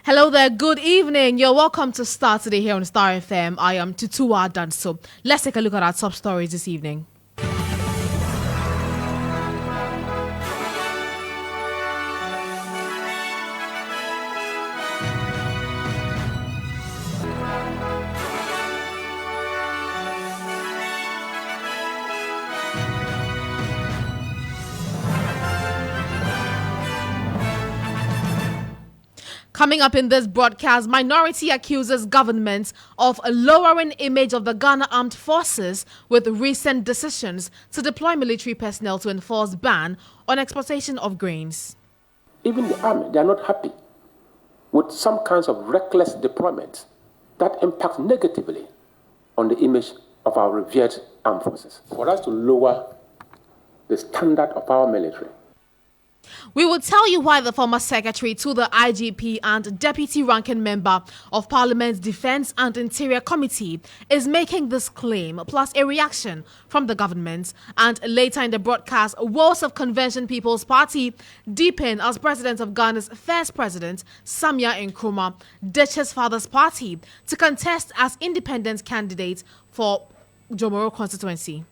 Hello there, good evening. You're welcome to Starr today here on Starr FM. I am Tutuwaa Danso. Let's take a look at our top stories this evening. Coming up in this broadcast, minority accuses government of lowering image of the Ghana Armed Forces with recent decisions to deploy military personnel to enforce ban on exportation of grains. Even the army, they are not happy with some kinds of reckless deployment that impact negatively on the image of our revered armed forces. For us to lower the standard of our military. We will tell you why the former secretary to the IGP and deputy ranking member of Parliament's Defence and Interior Committee is making this claim, plus a reaction from the government. And later in the broadcast, woes of Convention People's Party deepen as president of Ghana's first president, Samia Nkrumah, ditches father's party to contest as independent candidate for Jomoro constituency.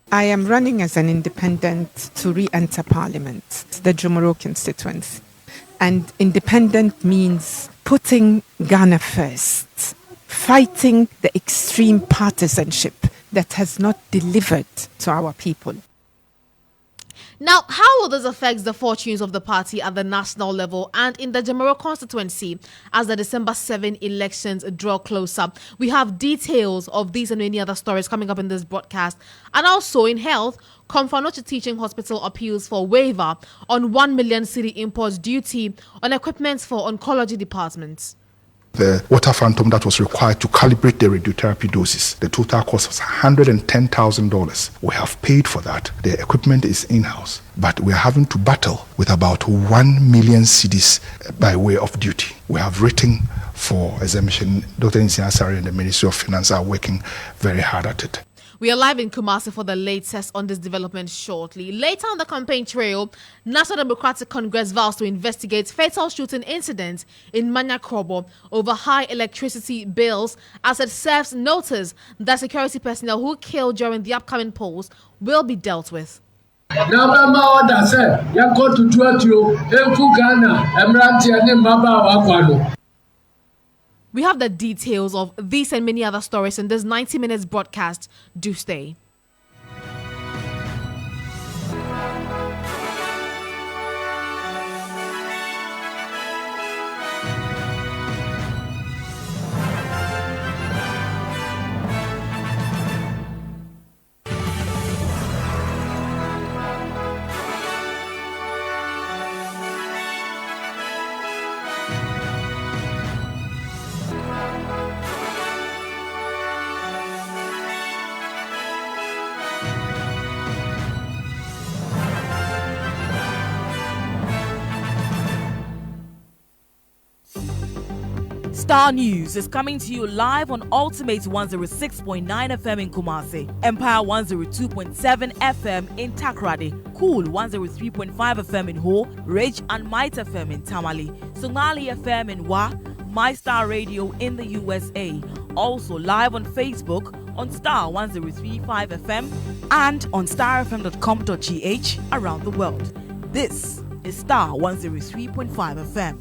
I am running as an independent to re-enter Parliament, the Jomoro constituency. And independent means putting Ghana first, fighting the extreme partisanship that has not delivered to our people. Now, how will this affect the fortunes of the party at the national level and in the Jomoro constituency as the December 7 elections draw closer? We have details of these and many other stories coming up in this broadcast. And also in health, Komfanochi Teaching Hospital appeals for waiver on 1 million cedi import duty on equipment for oncology departments. The water phantom that was required to calibrate the radiotherapy doses, the total cost was $110,000. We have paid for that. The equipment is in-house, but we are having to battle with about 1 million cedis by way of duty. We have written for exemption. Dr. Nsiasari and the Ministry of Finance are working very hard at it. We are live in Kumasi for the latest on this development shortly. Later on the campaign trail, National Democratic Congress vows to investigate fatal shooting incident in Manya Krobo over high electricity bills as it serves notice that security personnel who killed during the upcoming polls will be dealt with. We have the details of these and many other stories in this 90 minutes broadcast. Do stay. Starr News is coming to you live on Ultimate 106.9 FM in Kumasi, Empire 102.7 FM in Takrady, Cool 103.5 FM in Ho, Rage and Might FM in Tamale, Somali FM in Wa, My Star Radio in the USA. Also live on Facebook on Starr 103.5 FM and on starfm.com.gh around the world. This is Starr 103.5 FM.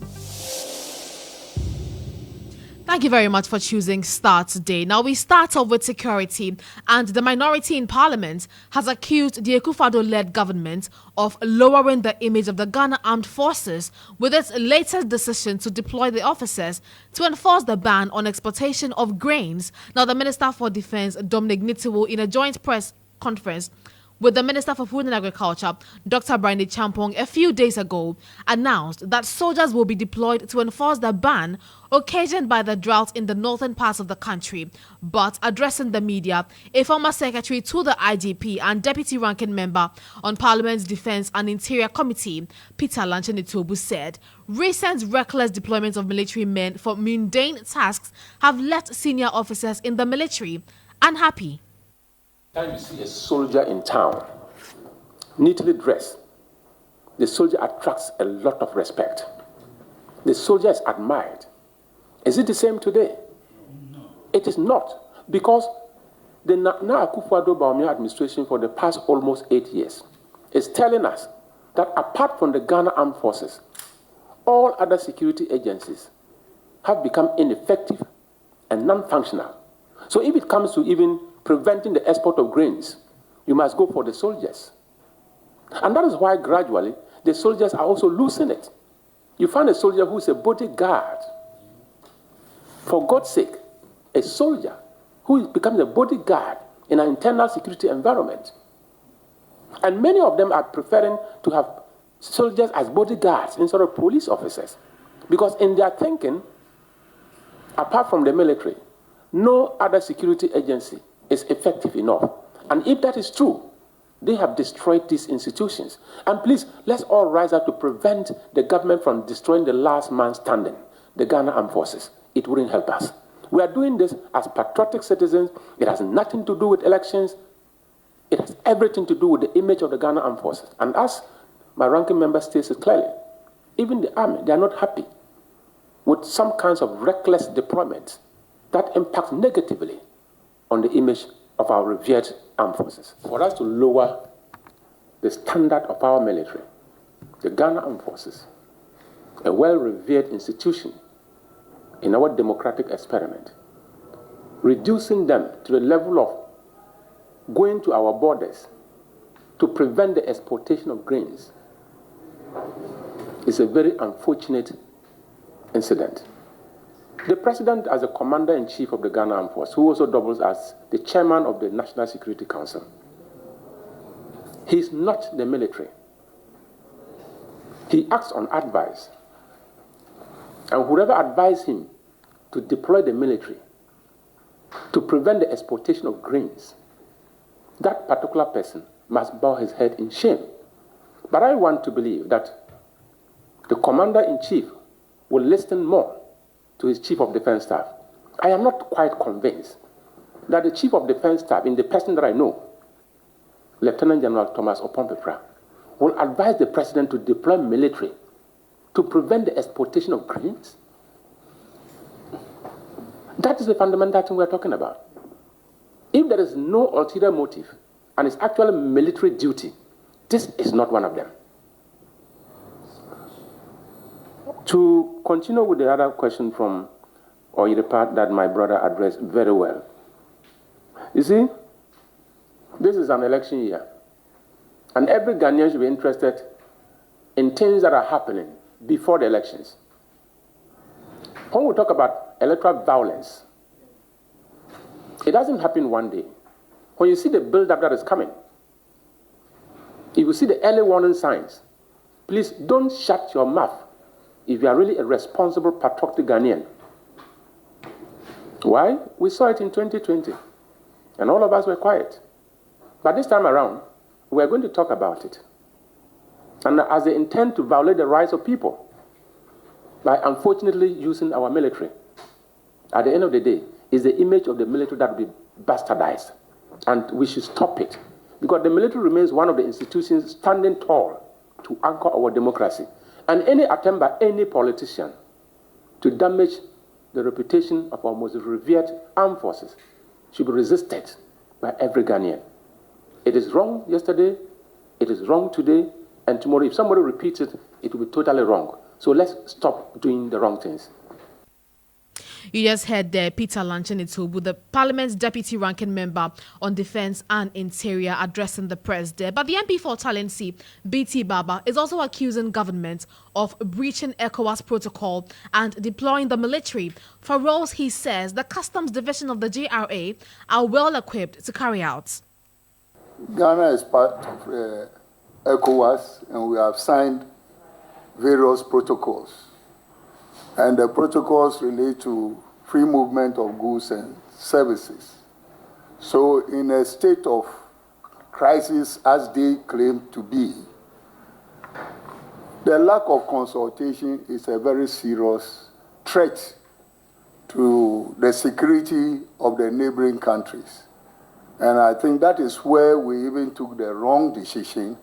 Thank you very much for choosing Starr today. Now we start off with security, and the minority in Parliament has accused the Akufo-Addo-led government of lowering the image of the Ghana Armed Forces with its latest decision to deploy the officers to enforce the ban on exportation of grains. Now the Minister for Defence, Dominic Nitiwo, in a joint press conference with the Minister for Food and Agriculture, Dr. Brandi Champong, a few days ago, announced that soldiers will be deployed to enforce the ban occasioned by the drought in the northern parts of the country. But addressing the media, a former secretary to the IGP and deputy ranking member on Parliament's Defence and Interior Committee, Peter Lanchenitobu, said recent reckless deployment of military men for mundane tasks have left senior officers in the military unhappy. Time you see a soldier in town, neatly dressed, the soldier attracts a lot of respect. the soldier is admired. Is it the same today? No. It is not, because the Nana Akufo-Addo administration for the past almost 8 years is telling us that apart from the Ghana Armed Forces, all other security agencies have become ineffective and non-functional. So if it comes to even preventing the export of grains, you must go for the soldiers. And that is why gradually the soldiers are also losing it. You find a soldier who is a bodyguard. For God's sake, a soldier who becomes a bodyguard in an internal security environment. And many of them are preferring to have soldiers as bodyguards instead of police officers. Because in their thinking, apart from the military, no other security agency is effective enough. And if that is true, they have destroyed these institutions. And please, let's all rise up to prevent the government from destroying the last man standing, the Ghana Armed Forces. It wouldn't help us. We are doing this as patriotic citizens. It has nothing to do with elections. It has everything to do with the image of the Ghana Armed Forces. And as my ranking member states it clearly, even the army, they are not happy with some kinds of reckless deployment that impacts negatively on the image of our revered armed forces. For us to lower the standard of our military, the Ghana Armed Forces, a well-revered institution in our democratic experiment, reducing them to the level of going to our borders to prevent the exportation of grains is a very unfortunate incident. The president, as a commander-in-chief of the Ghana Armed Force, who also doubles as the chairman of the National Security Council, he's not the military. He acts on advice. And whoever advised him to deploy the military to prevent the exportation of grains, that particular person must bow his head in shame. But I want to believe that the commander-in-chief will listen more to his chief of defense staff. I am not quite convinced that the chief of defense staff, in the person that I know, Lieutenant General Thomas Opompepra, will advise the president to deploy military to prevent the exportation of grains. That is the fundamental thing we're talking about. If there is no ulterior motive and it's actually military duty, this is not one of them. To continue with the other question from, or the part that my brother addressed very well. You see, this is an election year, and every Ghanaian should be interested in things that are happening before the elections. When we talk about electoral violence, it doesn't happen one day. When you see the build-up that is coming, if you see the early warning signs, please don't shut your mouth if you are really a responsible, patriotic Ghanaian. Why? We saw it in 2020, and all of us were quiet. But this time around, we are going to talk about it. And as they intend to violate the rights of people by unfortunately using our military, at the end of the day, is the image of the military that will be bastardized. And we should stop it. Because the military remains one of the institutions standing tall to anchor our democracy. And any attempt by any politician to damage the reputation of our most revered armed forces should be resisted by every Ghanaian. It is wrong yesterday, it is wrong today, and tomorrow, if somebody repeats it, it will be totally wrong. So let's stop doing the wrong things. You just heard Peter Lanchenitobu, the Parliament's Deputy Ranking Member on Defence and Interior, addressing the press there. But the MP for Talensi, BT Baba, is also accusing government of breaching ECOWAS protocol and deploying the military for roles he says the Customs Division of the JRA are well equipped to carry out. Ghana is part of ECOWAS, and we have signed various protocols. And the protocols relate to free movement of goods and services. So in a state of crisis, as they claim to be, the lack of consultation is a very serious threat to the security of the neighboring countries. And I think that is where we even took the wrong decision,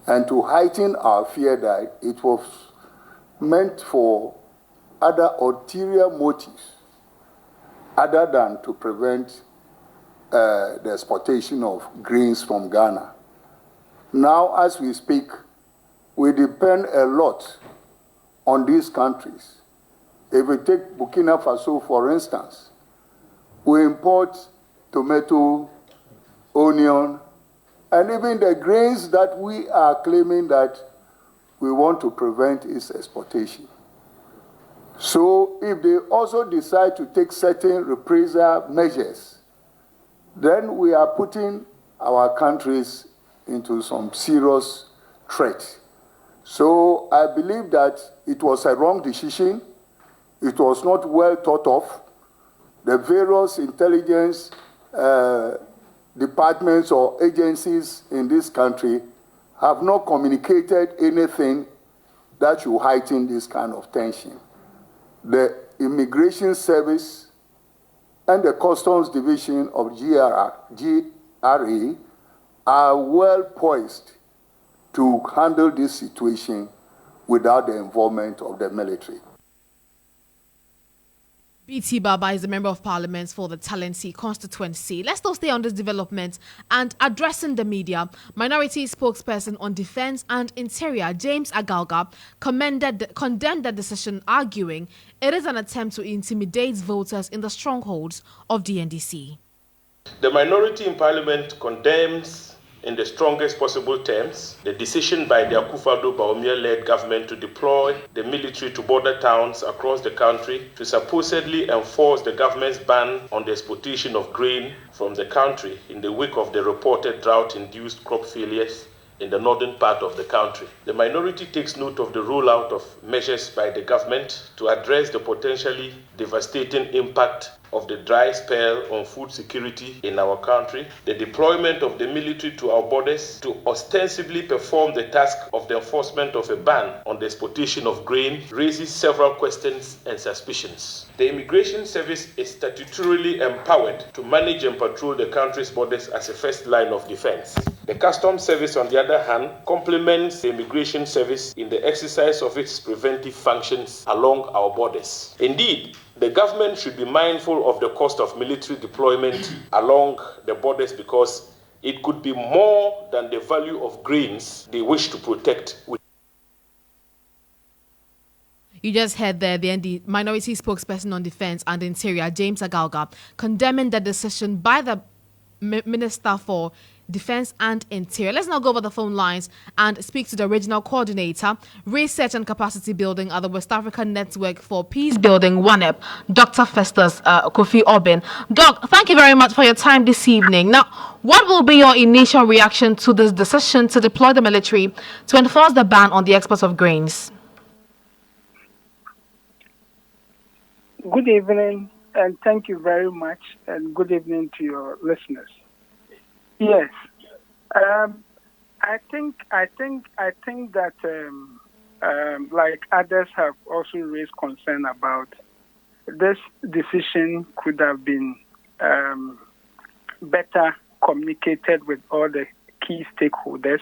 and to heighten our fear that it was meant for other ulterior motives other than to prevent the exportation of grains from Ghana. Now, as we speak, we depend a lot on these countries. If we take Burkina Faso, for instance, we import tomato, onion, and even the grains that we are claiming that we want to prevent its exportation. So if they also decide to take certain reprisal measures, then we are putting our countries into some serious threat. So I believe that it was a wrong decision. It was not well thought of. The various intelligence departments or agencies in this country have not communicated anything that should heighten this kind of tension. The Immigration Service and the Customs Division of GRA are well poised to handle this situation without the involvement of the military. BT Baba is the Member of Parliament for the Talensi constituency. Let's still stay on this development and addressing the media. Minority spokesperson on Defence and Interior, James Agalga, condemned the decision, arguing it is an attempt to intimidate voters in the strongholds of the NDC. The minority in Parliament condemns in the strongest possible terms the decision by the Akufo-Addo-Bawumia-led government to deploy the military to border towns across the country to supposedly enforce the government's ban on the exportation of grain from the country in the wake of the reported drought-induced crop failures in the northern part of the country. The minority takes note of the rollout of measures by the government to address the potentially devastating impact of the dry spell on food security in our country, the deployment of the military to our borders to ostensibly perform the task of the enforcement of a ban on the exportation of grain raises several questions and suspicions. The Immigration Service is statutorily empowered to manage and patrol the country's borders as a first line of defense. The Customs Service, on the other hand, complements the Immigration Service in the exercise of its preventive functions along our borders. Indeed, the government should be mindful of the cost of military deployment along the borders because it could be more than the value of grains they wish to protect. You just heard there the minority spokesperson on Defence and Interior, James Agalga, condemning the decision by the Minister for Defence and Interior. Let's now go over the phone lines and speak to the Regional Coordinator, Research and Capacity Building at the West African Network for Peace Building, WANEP, Dr. Festus Kofi Obin. Doc, thank you very much for your time this evening. Now, what will be your initial reaction to this decision to deploy the military to enforce the ban on the export of grains? Good evening, and thank you very much, and good evening to your listeners. Yes, I think that like others have also raised concern about this decision could have been better communicated with all the key stakeholders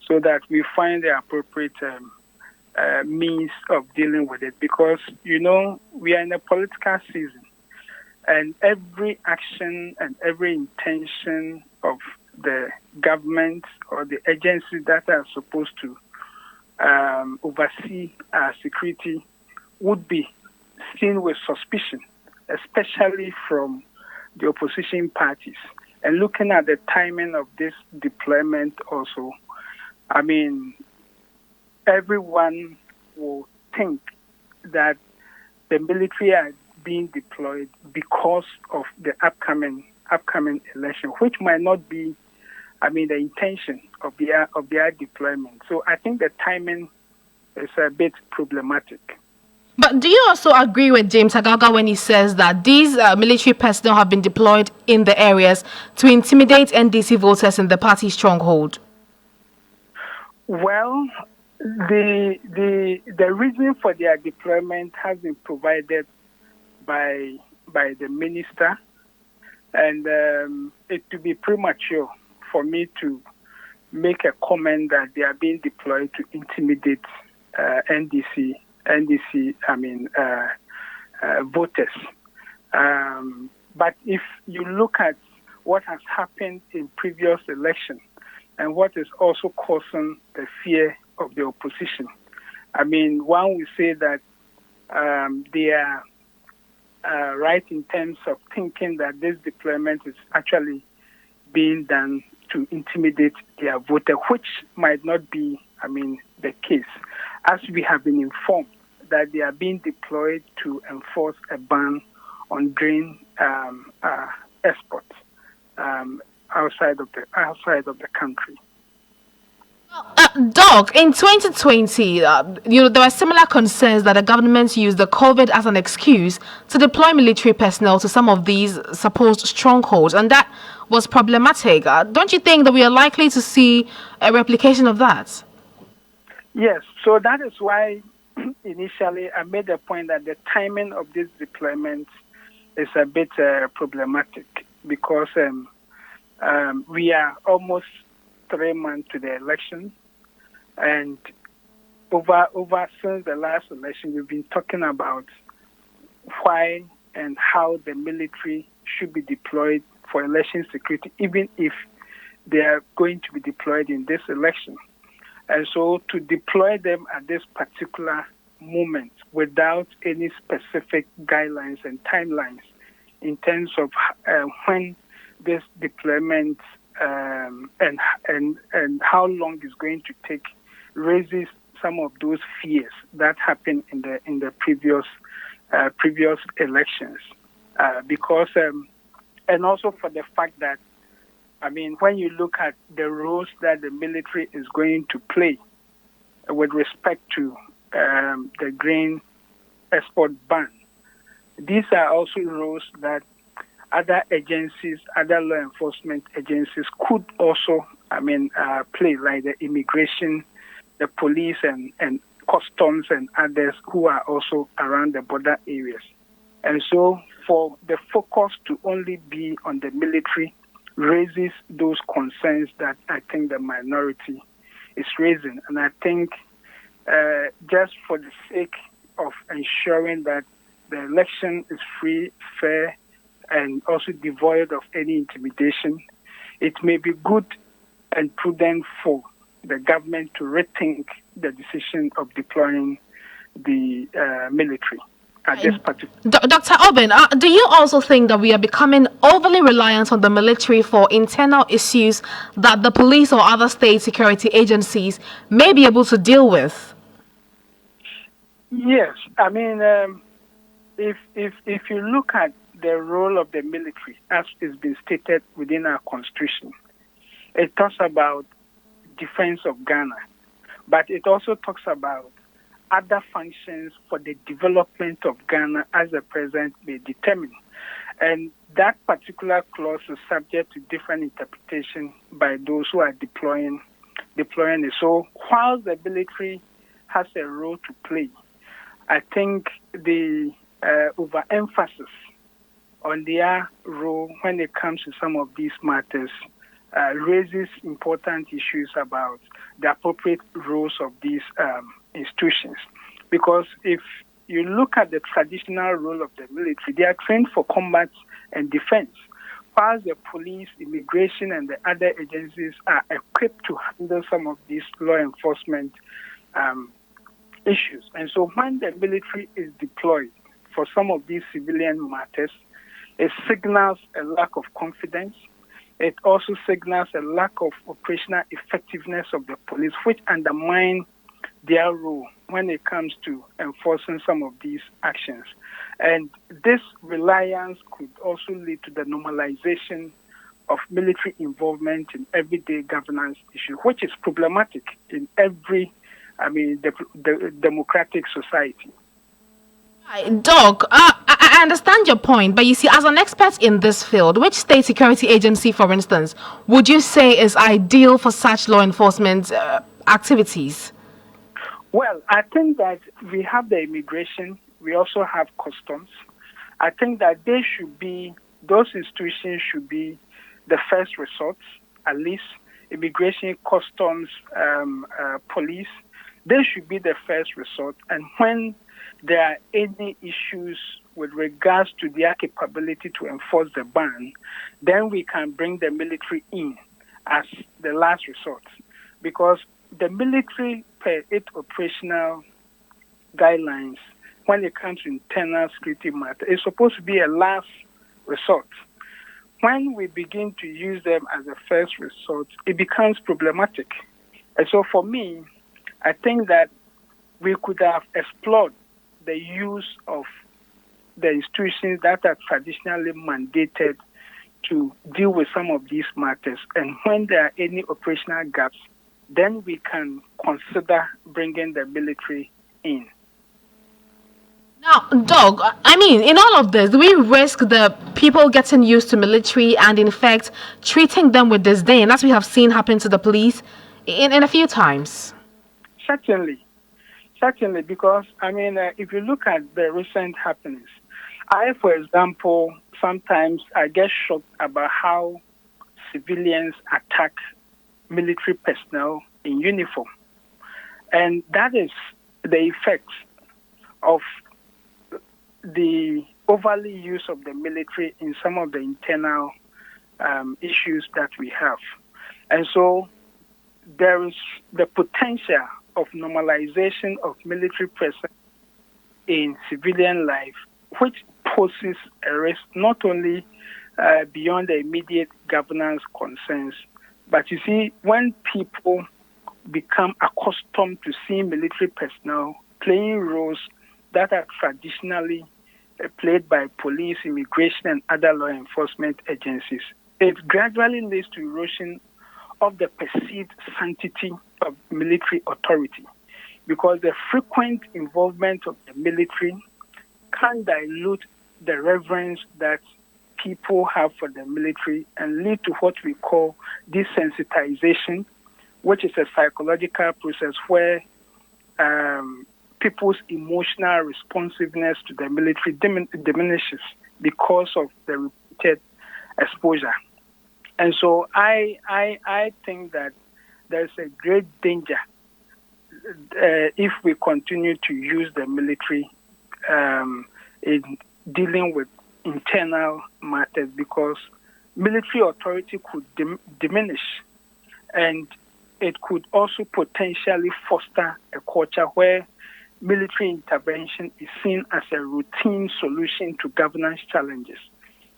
so that we find the appropriate means of dealing with it, because we are in a political season, and every action and every intention of the government or the agencies that are supposed to oversee our security would be seen with suspicion, especially from the opposition parties. And looking at the timing of this deployment also, I mean, everyone will think that the military are being deployed because of the upcoming election, which might not be, the intention of their deployment. So I think the timing is a bit problematic. But do you also agree with James Agalga when he says that these military personnel have been deployed in the areas to intimidate NDC voters in the party stronghold? Well, the reason for their deployment has been provided by the minister, and it would be premature for me to make a comment that they are being deployed to intimidate NDC NDC, voters. But if you look at what has happened in previous elections and what is also causing the fear of the opposition, one would say that they are right in terms of thinking that this deployment is actually being done to intimidate their voter, which might not be, the case, as we have been informed that they are being deployed to enforce a ban on grain exports outside of the country. Doc, in 2020, there were similar concerns that the government used the COVID as an excuse to deploy military personnel to some of these supposed strongholds, and that was problematic. Don't you think that we are likely to see a replication of that? Yes, so that is why initially I made the point that the timing of this deployment is a bit problematic because we are almost 3 months to the election, and over since the last election, we've been talking about why and how the military should be deployed for election security, even if they are going to be deployed in this election. And so to deploy them at this particular moment without any specific guidelines and timelines in terms of when this deployment and how long it's going to take raises some of those fears that happened in the previous elections, because and also for the fact that when you look at the roles that the military is going to play with respect to the grain export ban, these are also roles that other agencies, other law enforcement agencies could also, play, like the immigration, the police, and customs, and others who are also around the border areas. And so for the focus to only be on the military raises those concerns that I think the minority is raising. And I think just for the sake of ensuring that the election is free, fair, and also devoid of any intimidation, it may be good and prudent for the government to rethink the decision of deploying the military at this particular. Dr. Obin, do you also think that we are becoming overly reliant on the military for internal issues that the police or other state security agencies may be able to deal with? Yes, if you look at the role of the military, as is been stated within our constitution, it talks about defense of Ghana, but it also talks about other functions for the development of Ghana as the president may determine. And that particular clause is subject to different interpretation by those who are deploying it. So while the military has a role to play, I think the overemphasis on their role when it comes to some of these matters raises important issues about the appropriate roles of these institutions. Because if you look at the traditional role of the military, they are trained for combat and defense, while the police, immigration, and the other agencies are equipped to handle some of these law enforcement issues. And so when the military is deployed for some of these civilian matters, it signals a lack of confidence. It also signals a lack of operational effectiveness of the police, which undermine their role when it comes to enforcing some of these actions. And this reliance could also lead to the normalization of military involvement in everyday governance issues, which is problematic in every, the democratic society. Doc, I understand your point, but you see, as an expert in this field, which state security agency, for instance, would you say is ideal for such law enforcement activities? Well, I think that we have the immigration, we also have customs. I think that those institutions should be the first resort, at least immigration, customs, police, They should be the first resort. And when there are any issues with regards to their capability to enforce the ban, then we can bring the military in as the last resort. Because the military, per its operational guidelines, when it comes to internal security matters, is supposed to be a last resort. When we begin to use them as a first resort, it becomes problematic. And so for me, I think that we could have explored the use of the institutions that are traditionally mandated to deal with some of these matters. And when there are any operational gaps, then we can consider bringing the military in. Now, Doug, I mean, in all of this, do we risk the people getting used to military and, in fact, treating them with disdain, as we have seen happen to the police in a few times? Certainly, because, I mean, if you look at the recent happenings, for example, sometimes I get shocked about how civilians attack military personnel in uniform. And that is the effect of the overly use of the military in some of the internal issues that we have. And so there is the potential of normalization of military presence in civilian life, which poses a risk not only beyond the immediate governance concerns, but you see, when people become accustomed to seeing military personnel playing roles that are traditionally played by police, immigration, and other law enforcement agencies, it gradually leads to erosion of the perceived sanctity of military authority, because the frequent involvement of the military can dilute the reverence that people have for the military and lead to what we call desensitization, which is a psychological process where people's emotional responsiveness to the military diminishes because of the repeated exposure. And so I think that there's a great danger if we continue to use the military in dealing with internal matters, because military authority could diminish, and it could also potentially foster a culture where military intervention is seen as a routine solution to governance challenges,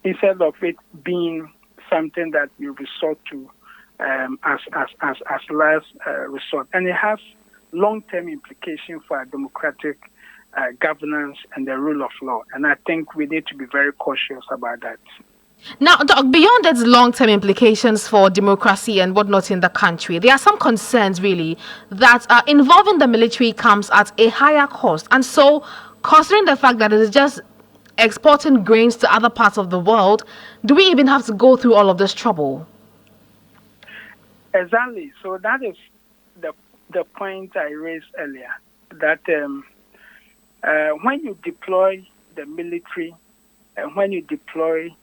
instead of it being something that we resort to as last resort. And it has long-term implications for our democratic governance and the rule of law. And I think we need to be very cautious about that. Now, Doc, beyond its long-term implications for democracy and whatnot in the country, there are some concerns, really, that involving the military comes at a higher cost. And so, considering the fact that it is just exporting grains to other parts of the world, do we even have to go through all of this trouble? Exactly. So that is the point I raised earlier, that when you deploy the military, and when you deploy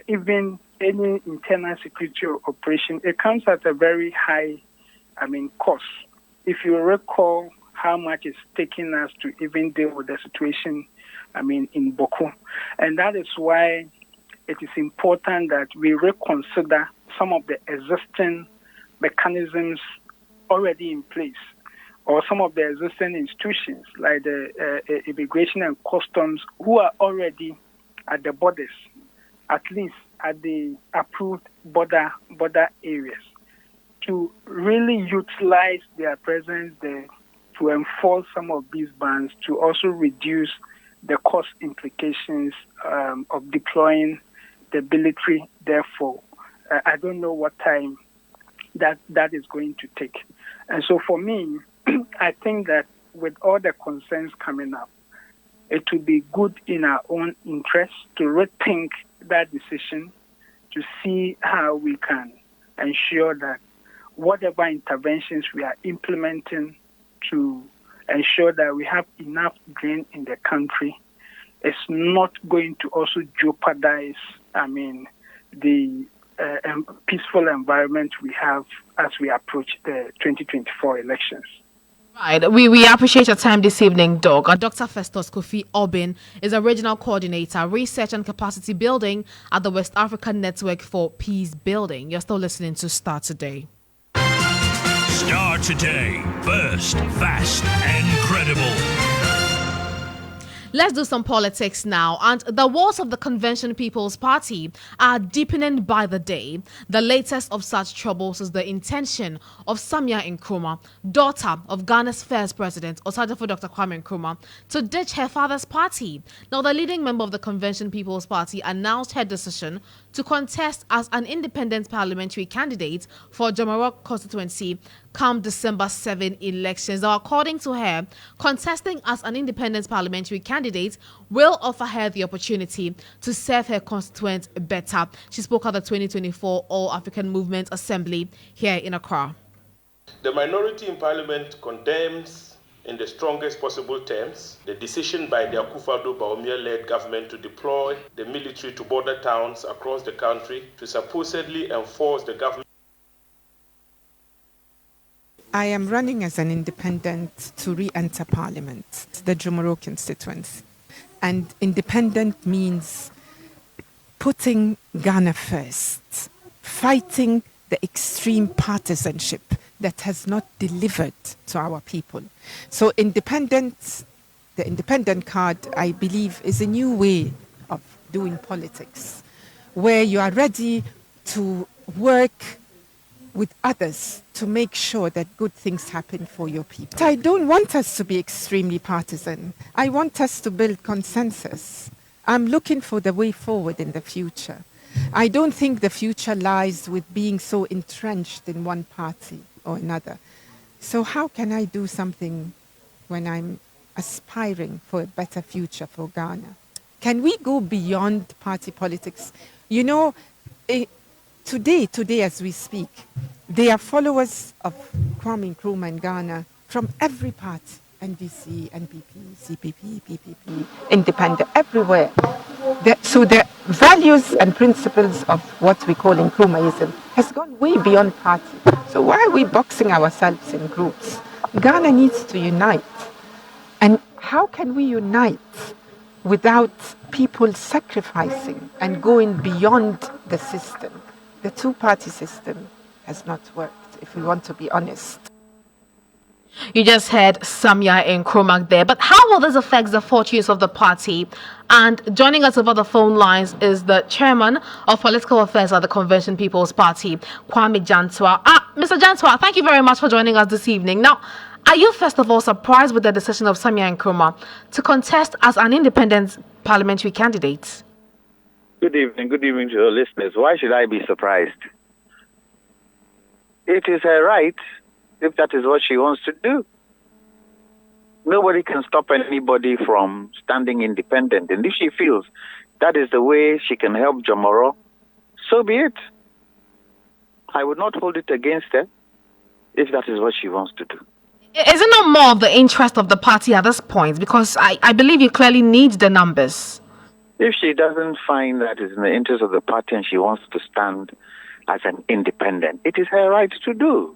even any internal security operation, it comes at a very high, cost. If you recall how much it's taking us to even deal with the situation, in Boko. And that is why it is important that we reconsider some of the existing mechanisms already in place, or some of the existing institutions like the immigration and customs, who are already at the borders, at least at the approved border areas, to really utilize their presence there to enforce some of these bans, to also reduce the cost implications of deploying the military. Therefore, I don't know what time that is going to take. And so for me, I think that with all the concerns coming up, it would be good in our own interest to rethink that decision, to see how we can ensure that whatever interventions we are implementing to ensure that we have enough grain in the country is not going to also jeopardize, the peaceful environment we have as we approach the 2024 elections. Right. We appreciate your time this evening, Doc. Dr. Festus Kofi Obin is a regional coordinator, research and capacity building at the West African Network for Peace Building. You're still listening to Starr Today. Starr Today. First, fast, and credible. Let's do some politics now. And the wars of the Convention People's Party are deepening by the day. The latest of such troubles is the intention of Samia Nkrumah, daughter of Ghana's first president, Osagyefo Dr. Kwame Nkrumah, to ditch her father's party. Now, the leading member of the Convention People's Party announced her decision to contest as an independent parliamentary candidate for Jomoro constituency come December 7 elections. Now, according to her, contesting as an independent parliamentary candidate will offer her the opportunity to serve her constituents better. She spoke at the 2024 All-African Movement Assembly here in Accra. The minority in parliament condemns in the strongest possible terms the decision by the Akufo-Addo-Bawumia-led government to deploy the military to border towns across the country to supposedly enforce the government. I am running as an independent to re-enter Parliament, the Jomoro constituency. And independent means putting Ghana first, fighting the extreme partisanship that has not delivered to our people. So the independent card, I believe, is a new way of doing politics, where you are ready to work with others to make sure that good things happen for your people. I don't want us to be extremely partisan. I want us to build consensus. I'm looking for the way forward in the future. I don't think the future lies with being so entrenched in one party or another. So how can I do something when I'm aspiring for a better future for Ghana? Can we go beyond party politics? You know, Today as we speak, there are followers of Kwame Nkrumah in Ghana from every party, NDC, NPP, CPP, PPP, independent, everywhere. So the values and principles of what we call Nkrumahism has gone way beyond party. So why are we boxing ourselves in groups? Ghana needs to unite. And how can we unite without people sacrificing and going beyond the system? The two-party system has not worked, if we want to be honest. You just heard Samia Nkrumah there. But how will this affect the fortunes of the party? And joining us over the phone lines is the chairman of political affairs at the Convention People's Party, Kwame Jantua. Mr. Jantua, thank you very much for joining us this evening. Now, are you first of all surprised with the decision of Samia Nkrumah to contest as an independent parliamentary candidate? Good evening to your listeners. Why should I be surprised? It is her right if that is what she wants to do. Nobody can stop anybody from standing independent. And if she feels that is the way she can help Jomoro, so be it. I would not hold it against her if that is what she wants to do. Is it not more of the interest of the party at this point? Because I believe you clearly need the numbers. If she doesn't find that is in the interest of the party and she wants to stand as an independent, it is her right to do.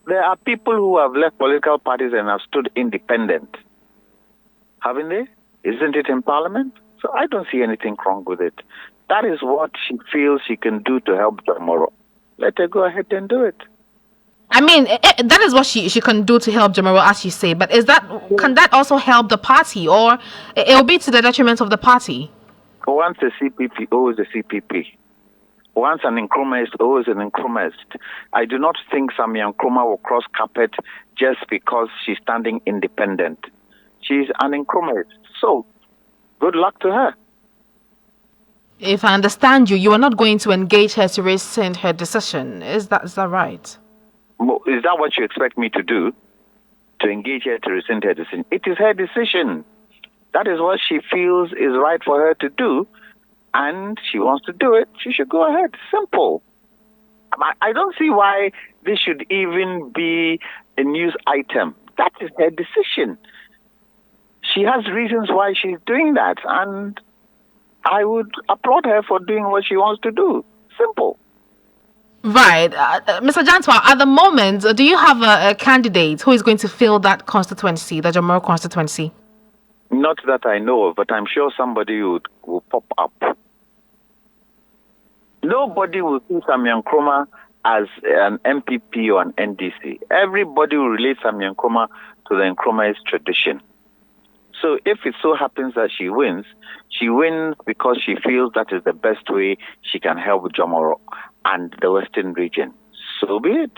There are people who have left political parties and have stood independent. Haven't they? Isn't it in Parliament? So I don't see anything wrong with it. That is what she feels she can do to help Jomoro. Let her go ahead and do it. I mean, that is what she can do to help Jomoro, as you say. But can that also help the party, or it will be to the detriment of the party? Once a CPP owes a CPP. Once an Nkrumahist owes an Nkrumahist. I do not think Samia Nkrumah will cross carpet just because she's standing independent. She's an Nkrumahist. So, good luck to her. If I understand you, you are not going to engage her to rescind her decision. Is that right? Is that what you expect me to do? To engage her to rescind her decision? It is her decision. That is what she feels is right for her to do, and she wants to do it. She should go ahead. Simple. I don't see why this should even be a news item. That is her decision. She has reasons why she's doing that, and I would applaud her for doing what she wants to do. Simple. Right. Mr. Jantwa, at the moment, do you have a candidate who is going to fill that constituency, the Jamoro constituency? Not that I know of, but I'm sure somebody will pop up. Nobody will see Samia Nkrumah as an MPP or an NDC. Everybody will relate Samia Nkrumah to the Nkrumah's tradition. So if it so happens that she wins because she feels that is the best way she can help Jamoro and the Western region. So be it.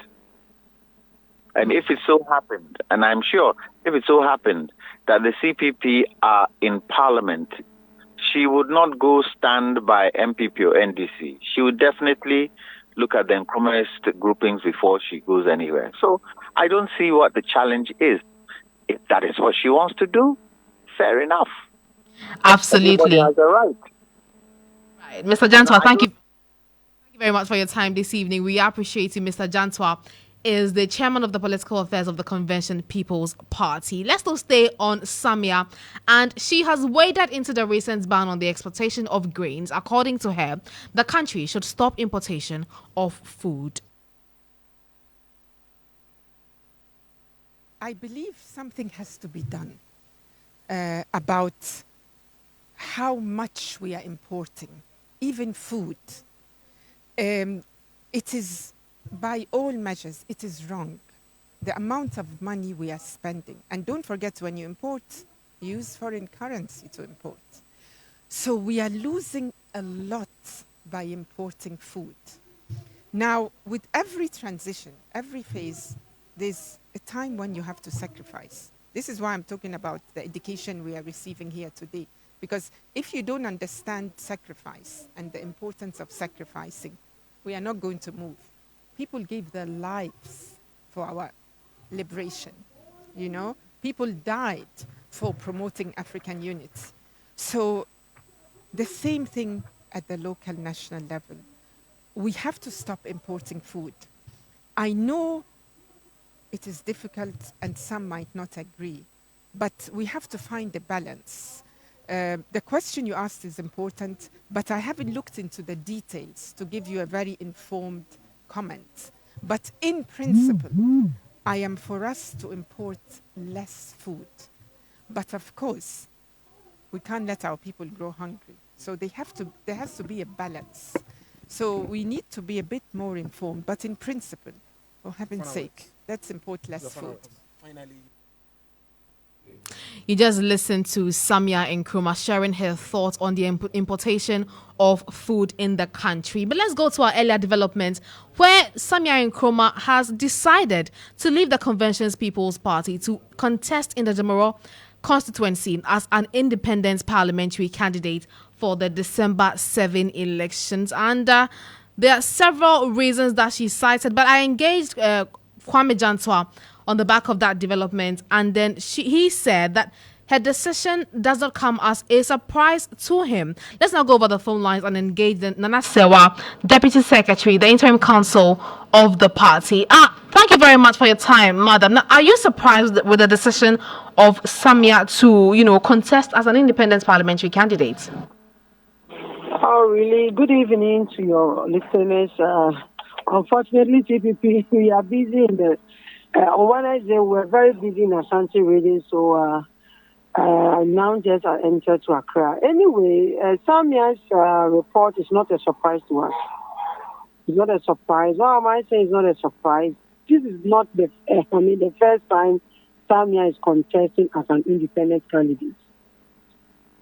And if it so happened, and I'm sure if it so happened that the CPP are in parliament, she would not go stand by MPP or NDC. She would definitely look at the Nkrumahist groupings before she goes anywhere. So I don't see what the challenge is. If that is what she wants to do, fair enough. Absolutely. Everybody has a right. Right. Mr. Jantwa, thank you. Thank you very much for your time this evening. We appreciate you. Mr. Jantwa is the chairman of the political affairs of the Convention People's Party. Let's still stay on Samia, and she has waded into the recent ban on the exportation of grains. According to her, the country should stop importation of food. I believe something has to be done about how much we are importing, even food. It is, by all measures, it is wrong. The amount of money we are spending. And don't forget, when you import, use foreign currency to import. So we are losing a lot by importing food. Now, with every transition, every phase, there's a time when you have to sacrifice. This is why I'm talking about the education we are receiving here today. Because if you don't understand sacrifice and the importance of sacrificing, we are not going to move. People gave their lives for our liberation. You know, people died for promoting African unity. So the same thing at the local national level. We have to stop importing food. I know it is difficult and some might not agree, but we have to find a balance. The question you asked is important, but I haven't looked into the details to give you a very informed comment. But in principle, I am for us to import less food. But of course, we can't let our people grow hungry. So there has to be a balance. So we need to be a bit more informed, but in principle, for heaven's sake, let's import less food. You just listened to Samia Nkrumah sharing her thoughts on the importation of food in the country. But let's go to our earlier development, where Samia Nkrumah has decided to leave the Convention's People's Party to contest in the Jamoro constituency as an independent parliamentary candidate for the December 7 elections. And there are several reasons that she cited, but I engaged Kwame Jantwa on the back of that development, and then he said that her decision does not come as a surprise to him. Let's now go over the phone lines and engage the Nana Sewa, Deputy Secretary, the interim council of the party. Thank you very much for your time, madam. Now, are you surprised with the decision of Samia to, contest as an independent parliamentary candidate? Oh, really? Good evening to your listeners. Unfortunately, TPP, we are busy in the. On Wednesday, we were very busy in Ashanti reading, so now just entered to Accra. Anyway, Samia's report is not a surprise to us. It's not a surprise. Why am I saying it's not a surprise? This is not the first time Samia is contesting as an independent candidate.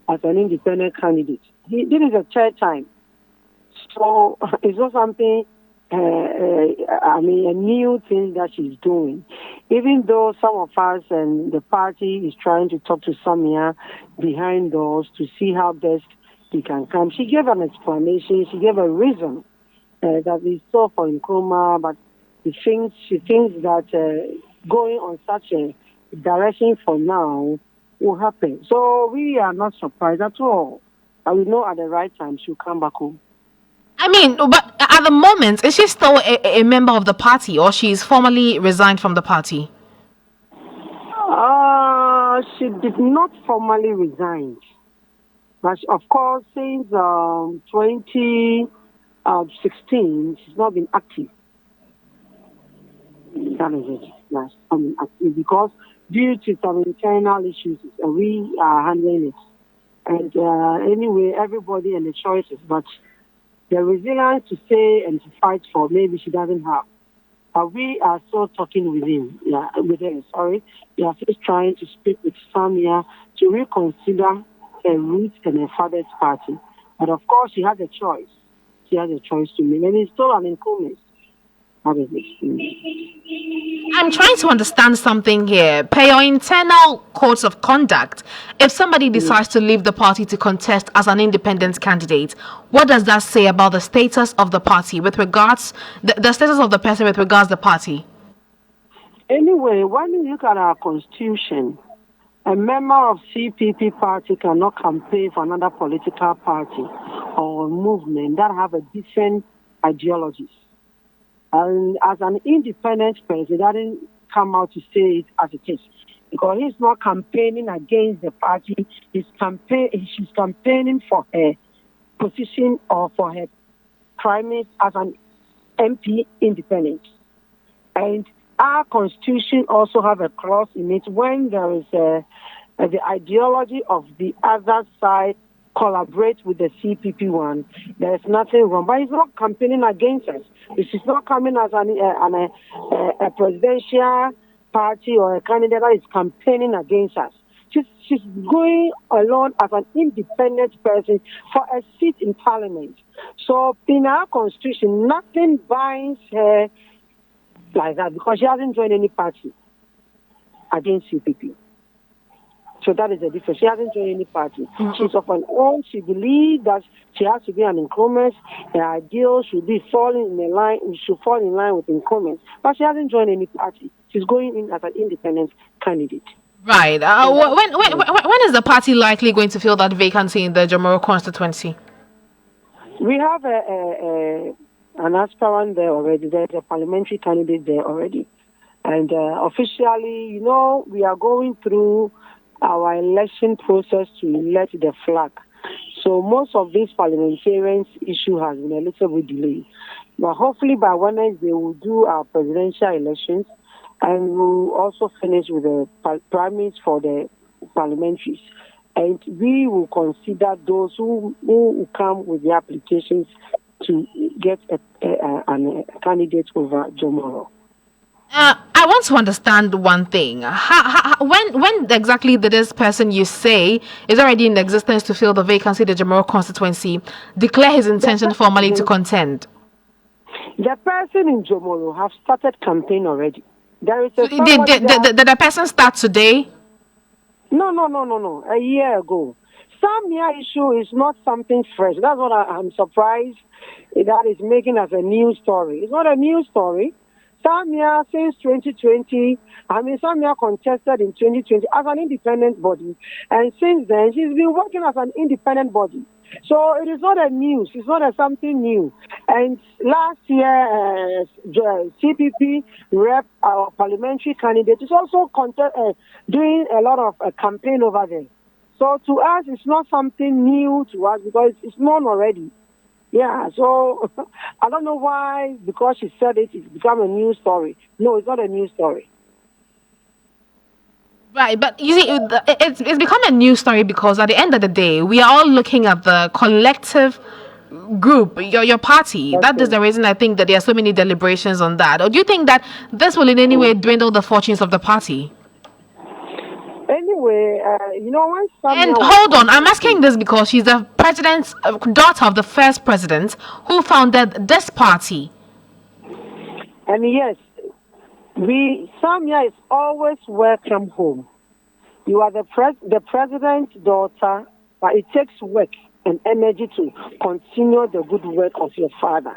This is the third time. So it's not something, a new thing that she's doing. Even though some of us and the party is trying to talk to Samia behind doors to see how best he can come. She gave an explanation. She gave a reason that we saw for Nkrumah, but she thinks that going on such a direction for now will happen. So we are not surprised at all. And we know at the right time she'll come back home. But at the moment, is she still a member of the party, or she's formally resigned from the party? She did not formally resign. But of course, since 2018, 16, she's not been active. That is it. Yes, active because due to some internal issues, we are handling it. And anyway, everybody and the choices, but the resilience to stay and to fight for maybe she doesn't have. But we are still talking with him. We are still trying to speak with Samia to reconsider her roots and her father's party. But of course, she has a choice. She has a choice to make, and it's still an incumbent. I'm trying to understand something here. Per your internal codes of conduct, if somebody decides to leave the party to contest as an independent candidate, what does that say about the status of the party with regards the status of the person with regards to the party? Anyway, when you look at our constitution, a member of CPP party cannot campaign for another political party or movement that have a different ideologies. And as an independent person, he doesn't come out to say it as it is. Because he's not campaigning against the party. She's campaigning for her position or for her primate as an MP independent. And our constitution also have a clause in it when there is the ideology of the other side collaborate with the CPP one. There is nothing wrong. But he's not campaigning against us. She's not coming as a presidential party or a candidate that is campaigning against us. She's going alone as an independent person for a seat in parliament. So in our constitution, nothing binds her like that because she hasn't joined any party against CPP. So that is the difference. She hasn't joined any party. She's of her own. She believes that she has to be an incumbent. Her ideal should be falling in line. Should fall in line with incumbents. But she hasn't joined any party. She's going in as an independent candidate. Right. When is the party likely going to fill that vacancy in the Jomoro constituency? We have an aspirant there already. There's a parliamentary candidate there already. And officially, we are going through our election process to elect the flag. So most of these parliamentarians issue has been a little bit delayed. But hopefully by Wednesday we'll do our presidential elections and we'll also finish with the primaries for the parliamentaries. And we will consider those who will come with the applications to get a candidate over Jomoro. I want to understand one thing. When exactly did this person you say is already in existence to fill the vacancy in the Jomoro constituency declare his intention formally to contend? The person in Jomoro have started campaign already. There is did the person start today? No. A year ago. Samia issue is not something fresh. That's what I'm surprised that is making as a news story. It's not a news story. Samia, since 2020, Samia contested in 2020 as an independent body. And since then, she's been working as an independent body. So it is not a news. It's not something new. And last year, CPP rep, our parliamentary candidate, is also doing a lot of campaign over there. So to us, it's not something new to us because it's known already. Yeah, so I don't know why, because she said it's become a news story. No, it's not a news story. Right, but you see, it's become a news story because at the end of the day, we are all looking at the collective group, your party. Okay. That is the reason I think that there are so many deliberations on that. Or do you think that this will in any way dwindle the fortunes of the party? Anyway, when and hold on, I'm asking this because she's the president's daughter of the first president who founded this party. And yes, Samia is always welcome home. You are the president's daughter, but it takes work and energy to continue the good work of your father.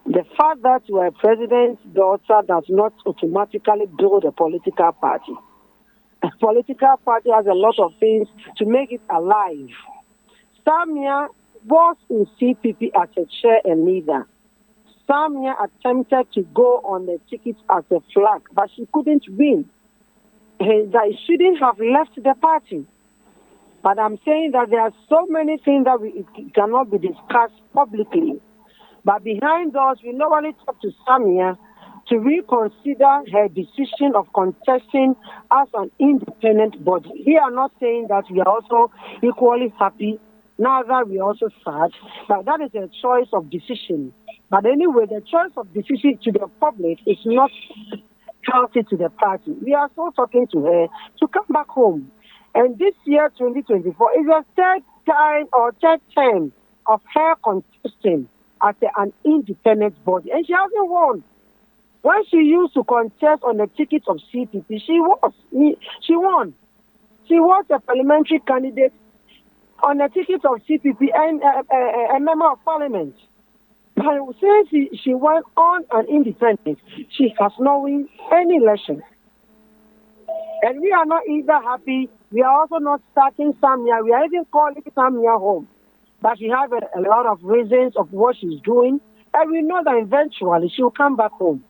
The fact that you are a president's daughter does not automatically build a political party. A political party has a lot of things to make it alive. Samia was in CPP as a chair and leader. Samia attempted to go on the ticket as a flag, but she couldn't win. That shouldn't have left the party. But I'm saying that there are so many things that it cannot be discussed publicly. But behind us, we normally talk to Samia to reconsider her decision of contesting as an independent body. We are not saying that we are also equally happy, neither we are also sad, but that is a choice of decision. But anyway, the choice of decision to the public is not healthy to the party. We are still talking to her to come back home. And this year, 2024, is the third term of her contesting as an independent body. And she hasn't won. When she used to contest on the ticket of CPP, she won. She was a parliamentary candidate on the ticket of CPP and a member of parliament. But since she went on an independent, she has not won any election. And we are not either happy. We are also not starting Samia. We are even calling Samia home. But she has a lot of reasons of what she's doing. And we know that eventually she will come back home.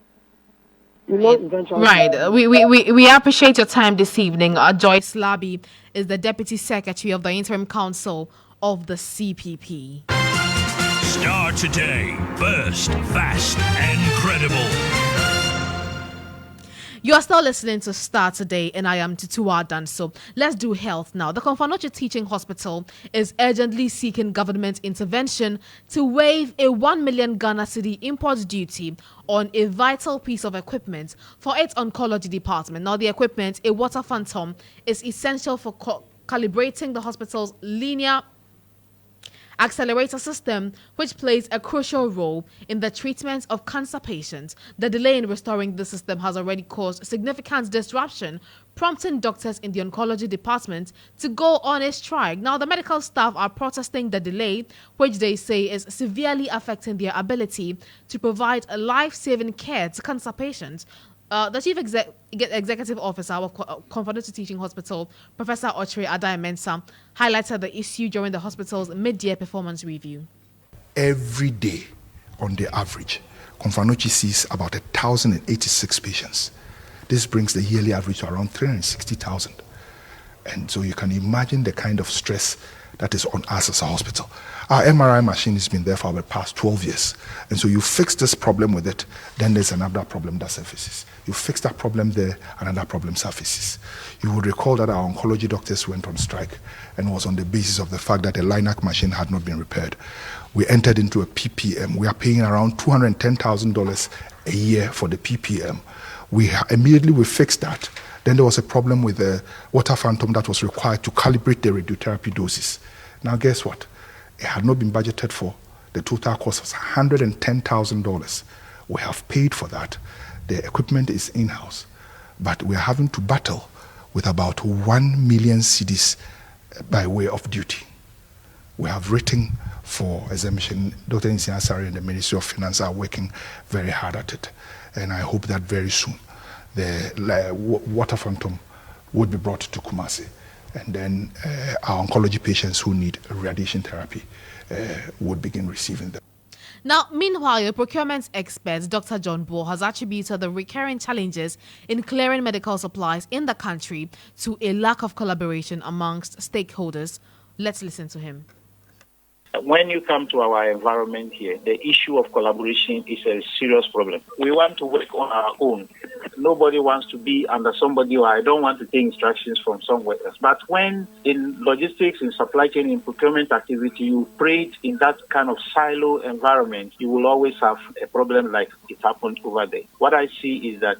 Right. We appreciate your time this evening. Joyce Labi is the Deputy Secretary of the Interim Council of the CPP. Starr Today. First, fast, and credible. You are still listening to Starr Today, and I am Tutuwaa Danso. Let's do health now. The Komfo Teaching Hospital is urgently seeking government intervention to waive a 1 million Ghana cedi import duty on a vital piece of equipment for its oncology department. Now, the equipment, a water phantom, is essential for calibrating the hospital's linear accelerator system, which plays a crucial role in the treatment of cancer patients. The delay in restoring the system has already caused significant disruption, prompting doctors in the oncology department to go on a strike. Now, the medical staff are protesting the delay, which they say is severely affecting their ability to provide a life-saving care to cancer patients. The Chief Executive Officer of Komfo Teaching Hospital, Professor Ochre Adai-Mensah, highlighted the issue during the hospital's mid-year performance review. Every day, on the average, Komfo sees about 1,086 patients. This brings the yearly average to around 360,000. And so you can imagine the kind of stress that is on us as a hospital. Our MRI machine has been there for the past 12 years. And so you fix this problem with it, then there's another problem that surfaces. You fix that problem there, another problem surfaces. You would recall that our oncology doctors went on strike, and it was on the basis of the fact that the LINAC machine had not been repaired. We entered into a PPM. We are paying around $210,000 a year for the PPM. Immediately we fixed that. Then there was a problem with the water phantom that was required to calibrate the radiotherapy doses. Now guess what? It had not been budgeted for. The total cost was $110,000. We have paid for that. The equipment is in-house. But we are having to battle with about 1 million cedis by way of duty. We have written for exemption. Dr. Nsiasari and the Ministry of Finance are working very hard at it. And I hope that very soon the water phantom would be brought to Kumasi. And then our oncology patients who need radiation therapy would begin receiving them. Now, meanwhile, procurement expert Dr. John Ball has attributed the recurring challenges in clearing medical supplies in the country to a lack of collaboration amongst stakeholders. Let's listen to him. When you come to our environment here, the issue of collaboration is a serious problem. We want to work on our own. Nobody wants to be under somebody, or I don't want to take instructions from somewhere else. But when in logistics, in supply chain, in procurement activity, you operate in that kind of silo environment, you will always have a problem like it happened over there. What I see is that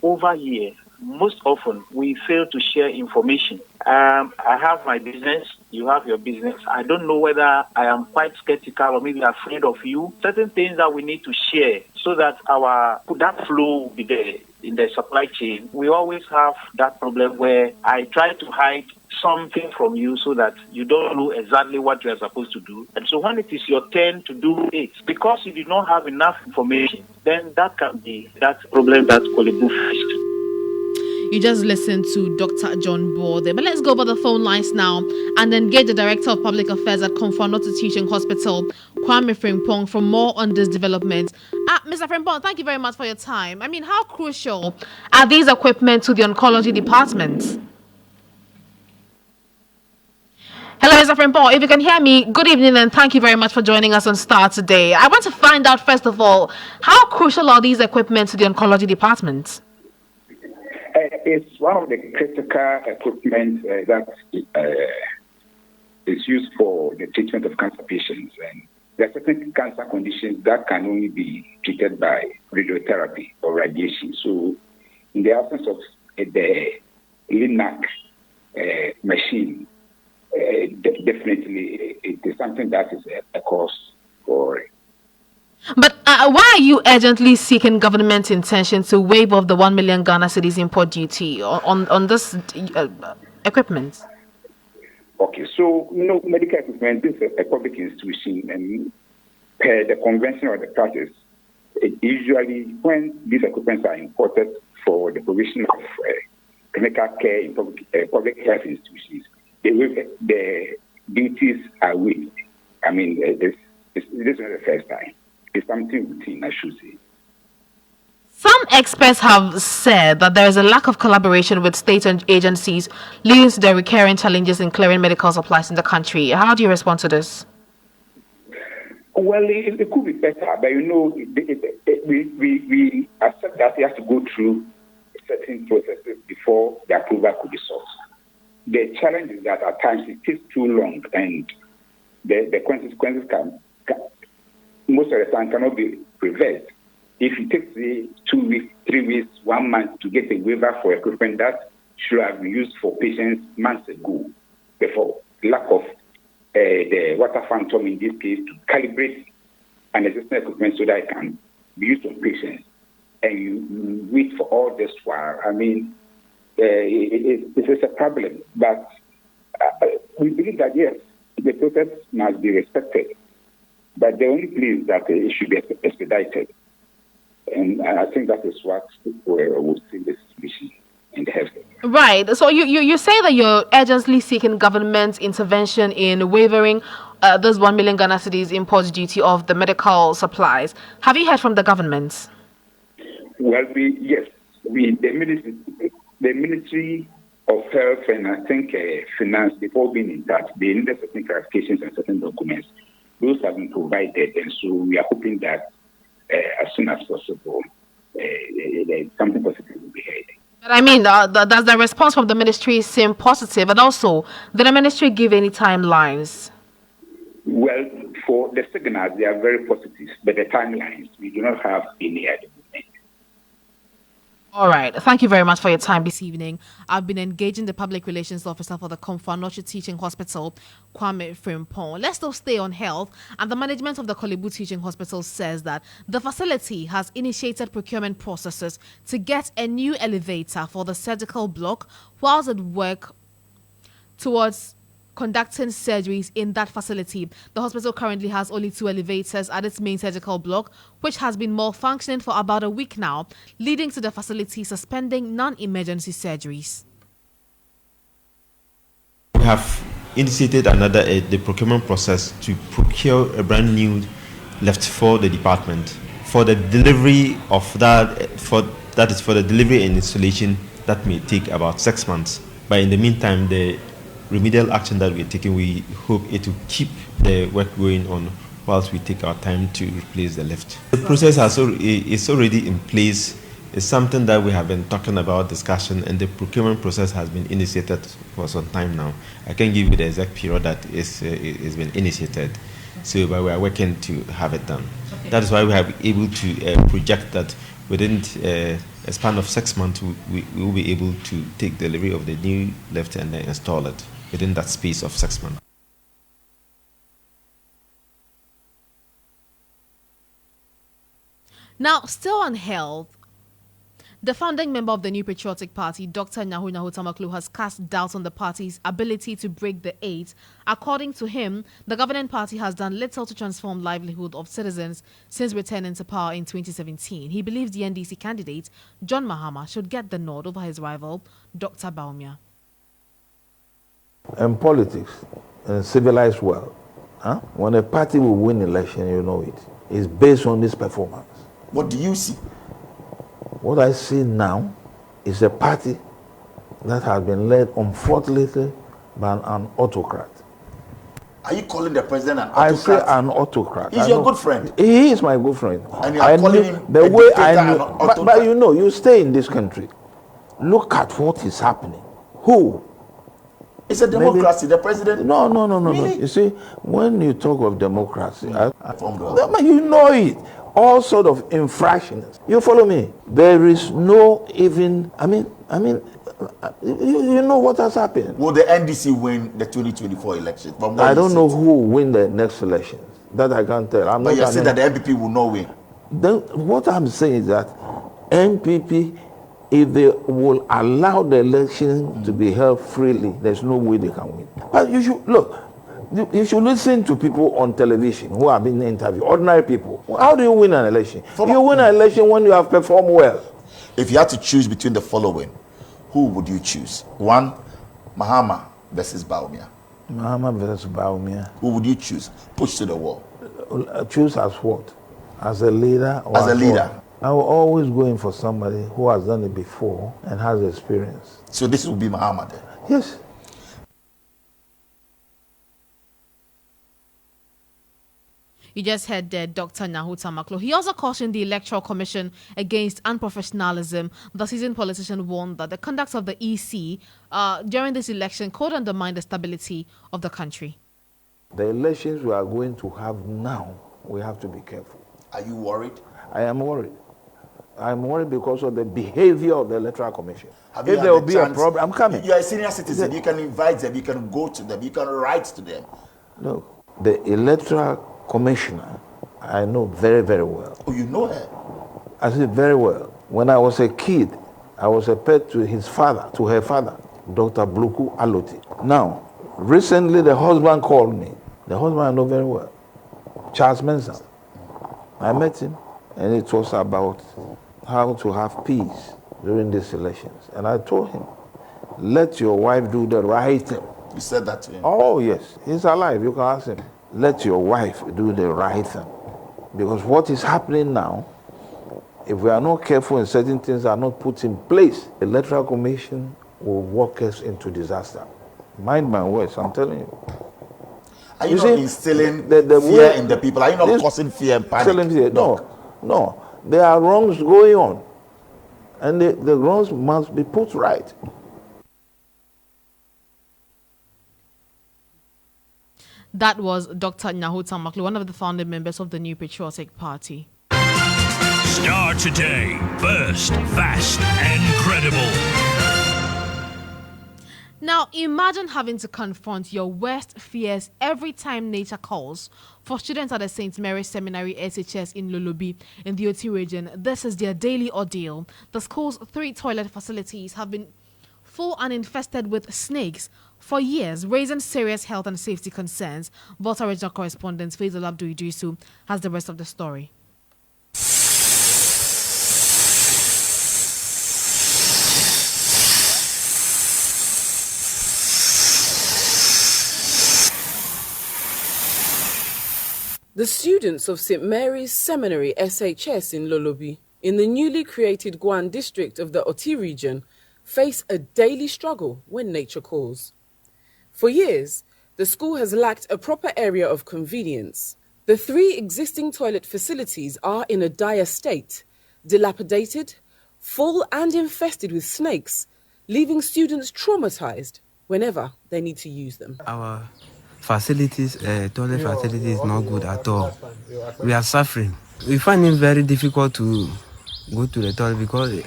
over here, most often we fail to share information. I have my business, you have your business. I don't know whether I am quite skeptical or maybe afraid of you. Certain things that we need to share so that that flow will be there in the supply chain. We always have that problem where I try to hide something from you so that you don't know exactly what you are supposed to do. And so when it is your turn to do it, because you did not have enough information, then that can be that problem that Kolebu faced. You just listened to Dr. John Ball there. But let's go over the phone lines now and engage the Director of Public Affairs at Komfo Teaching Hospital, Kwame Frimpong, for more on this development. Mr. Frimpong, thank you very much for your time. I mean, how crucial are these equipment to the oncology department? Hello, Mr. Frimpong. If you can hear me, good evening and thank you very much for joining us on Starr today. I want to find out, first of all, how crucial are these equipment to the oncology department? It's one of the critical equipment that is used for the treatment of cancer patients. And there are certain cancer conditions that can only be treated by radiotherapy or radiation. So in the absence of the LINAC machine, definitely it is something that is a cost for it. But why are you urgently seeking government intention to waive off the 1 million Ghana cedis import duty on this equipment? Okay, so medical equipment is a public institution, and per the convention or the practice, usually when these equipments are imported for the provision of clinical care in public health institutions, the duties are waived. I mean, this is not the first time. It's something routine, I should say. Some experts have said that there is a lack of collaboration with state agencies, leading to the recurring challenges in clearing medical supplies in the country. How do you respond to this? Well, it could be better, but we accept that we have to go through certain processes before the approval could be sought. The challenge is that at times it takes too long, and the consequences most of the time cannot be reversed. If it takes 2 weeks, 3 weeks, 1 month to get a waiver for equipment that should have been used for patients months ago, before lack of the water phantom in this case to calibrate an existing equipment so that it can be used on patients, and you wait for all this while, I mean, it is a problem. But we believe that, yes, the process must be respected. But the only plea is that it should be expedited. And I think that is what we will see the situation in the health. Right. So you say that you're urgently seeking government intervention in waiving this 1 million Ghana cedis import duty of the medical supplies. Have you heard from the government? Well, the Ministry of Health and I think Finance, they've all been in touch. They needed certain clarifications and certain documents. Those have been provided, and so we are hoping that as soon as possible, something positive will be heard. But I mean, does the response from the ministry seem positive? And also, did the ministry give any timelines? Well, for the signals, they are very positive, but the timelines, we do not have any at the moment. All right. Thank you very much for your time this evening. I've been engaging the public relations officer for the Komfo Teaching Hospital, Kwame Frimpong. Let's still stay on health. And the management of the Kolebu Teaching Hospital says that the facility has initiated procurement processes to get a new elevator for the surgical block whilst it works towards conducting surgeries in that facility. The hospital currently has only 2 elevators at its main surgical block, which has been malfunctioning for about a week now, leading to the facility suspending non-emergency surgeries. We have initiated the procurement process to procure a brand new lift for the department for the delivery of that. For the delivery and installation that may take about 6 months. But in the meantime, the remedial action that we're taking, we hope it will keep the work going on whilst we take our time to replace the lift. The process is already in place. It's something that we have been talking about, discussion, and the procurement process has been initiated for some time now. I can't give you the exact period that it's been initiated, but we are working to have it done. Okay. That is why we have been able to project that within a span of 6 months, we will be able to take delivery of the new lift and then install it within that space of 6 months. Now, still on health, the founding member of the New Patriotic Party, Dr. Nyahu Tamaklu, has cast doubts on the party's ability to break the 8. According to him, the governing party has done little to transform livelihood of citizens since returning to power in 2017. He believes the NDC candidate, John Mahama, should get the nod over his rival, Dr. Bawumia. In politics, in a civilized world, when a party will win election, you know it. It's based on this performance. What do you see? What I see now is a party that has been led, unfortunately, by an autocrat. Are you calling the president an I autocrat? say an autocrat. He's your good friend. He is my good friend. And you are calling him the way I knew. But you know, you stay in this country. Look at what is happening. Who? It's a democracy. The president. No. Really? You see, when you talk of democracy, you know it. All sort of infractions. You follow me? There is no even. I mean, you know what has happened. Will the NDC win the 2024 election? I don't know who will win the next elections. That I can't tell. But you said that the NPP will not win. Then what I'm saying is that NPP, if they will allow the election to be held freely, there's no way they can win. But you should look. You should listen to people on television who have been interviewed, ordinary people. How do you win an election? You win an election when you have performed well. If you had to choose between the following, who would you choose? 1, Mahama versus Bawumia. Mahama versus Bawumia. Who would you choose? Push to the wall. Choose as what? As a leader? Or as a leader. What? I will always go in for somebody who has done it before and has experience. So this will be Mahama then? Yes. You just heard Dr. Nyahuta Maklo. He also cautioned the Electoral Commission against unprofessionalism. The seasoned politician warned that the conduct of the EC during this election could undermine the stability of the country. The elections we are going to have now, we have to be careful. Are you worried? I am worried. I'm worried because of the behavior of the Electoral Commission. If there will be a problem, I'm coming. You are a senior citizen. You can invite them. You can go to them. You can write to them. No, the Electoral Commissioner, I know very, very well. Oh, you know her? I say very well. When I was a kid, I was a pet to her father, Dr. Bluku Aloti. Now, recently the husband called me. The husband I know very well, Charles Mensa. I met him, and it was about how to have peace during these elections. And I told him, let your wife do the right thing. You said that to him? Oh, yes. He's alive. You can ask him. Let your wife do the right thing. Because what is happening now, if we are not careful and certain things are not put in place, the Electoral Commission will walk us into disaster. Mind my words, I'm telling you. Are you not instilling fear in the people? Are you not causing fear and panic? Fear? No. There are wrongs going on. And the wrongs must be put right. That was Dr. Nyahuta Maklo, one of the founding members of the New Patriotic Party. Starr Today. Burst, fast, and credible. Now, imagine having to confront your worst fears every time nature calls. For students at the St. Mary's Seminary SHS in Lulubi in the OT region, this is their daily ordeal. The school's 3 toilet facilities have been full and infested with snakes for years, raising serious health and safety concerns. Volta Regional correspondent Faisal Abdul Idrisu has the rest of the story. The students of St. Mary's Seminary SHS in Lulubi, in the newly created Guan district of the Oti region, face a daily struggle when nature calls. For years, the school has lacked a proper area of convenience. The 3 existing toilet facilities are in a dire state, dilapidated, full and infested with snakes, leaving students traumatized whenever they need to use them. Our facilities, toilet facilities is not good at all. We are suffering. We find it very difficult to go to the toilet because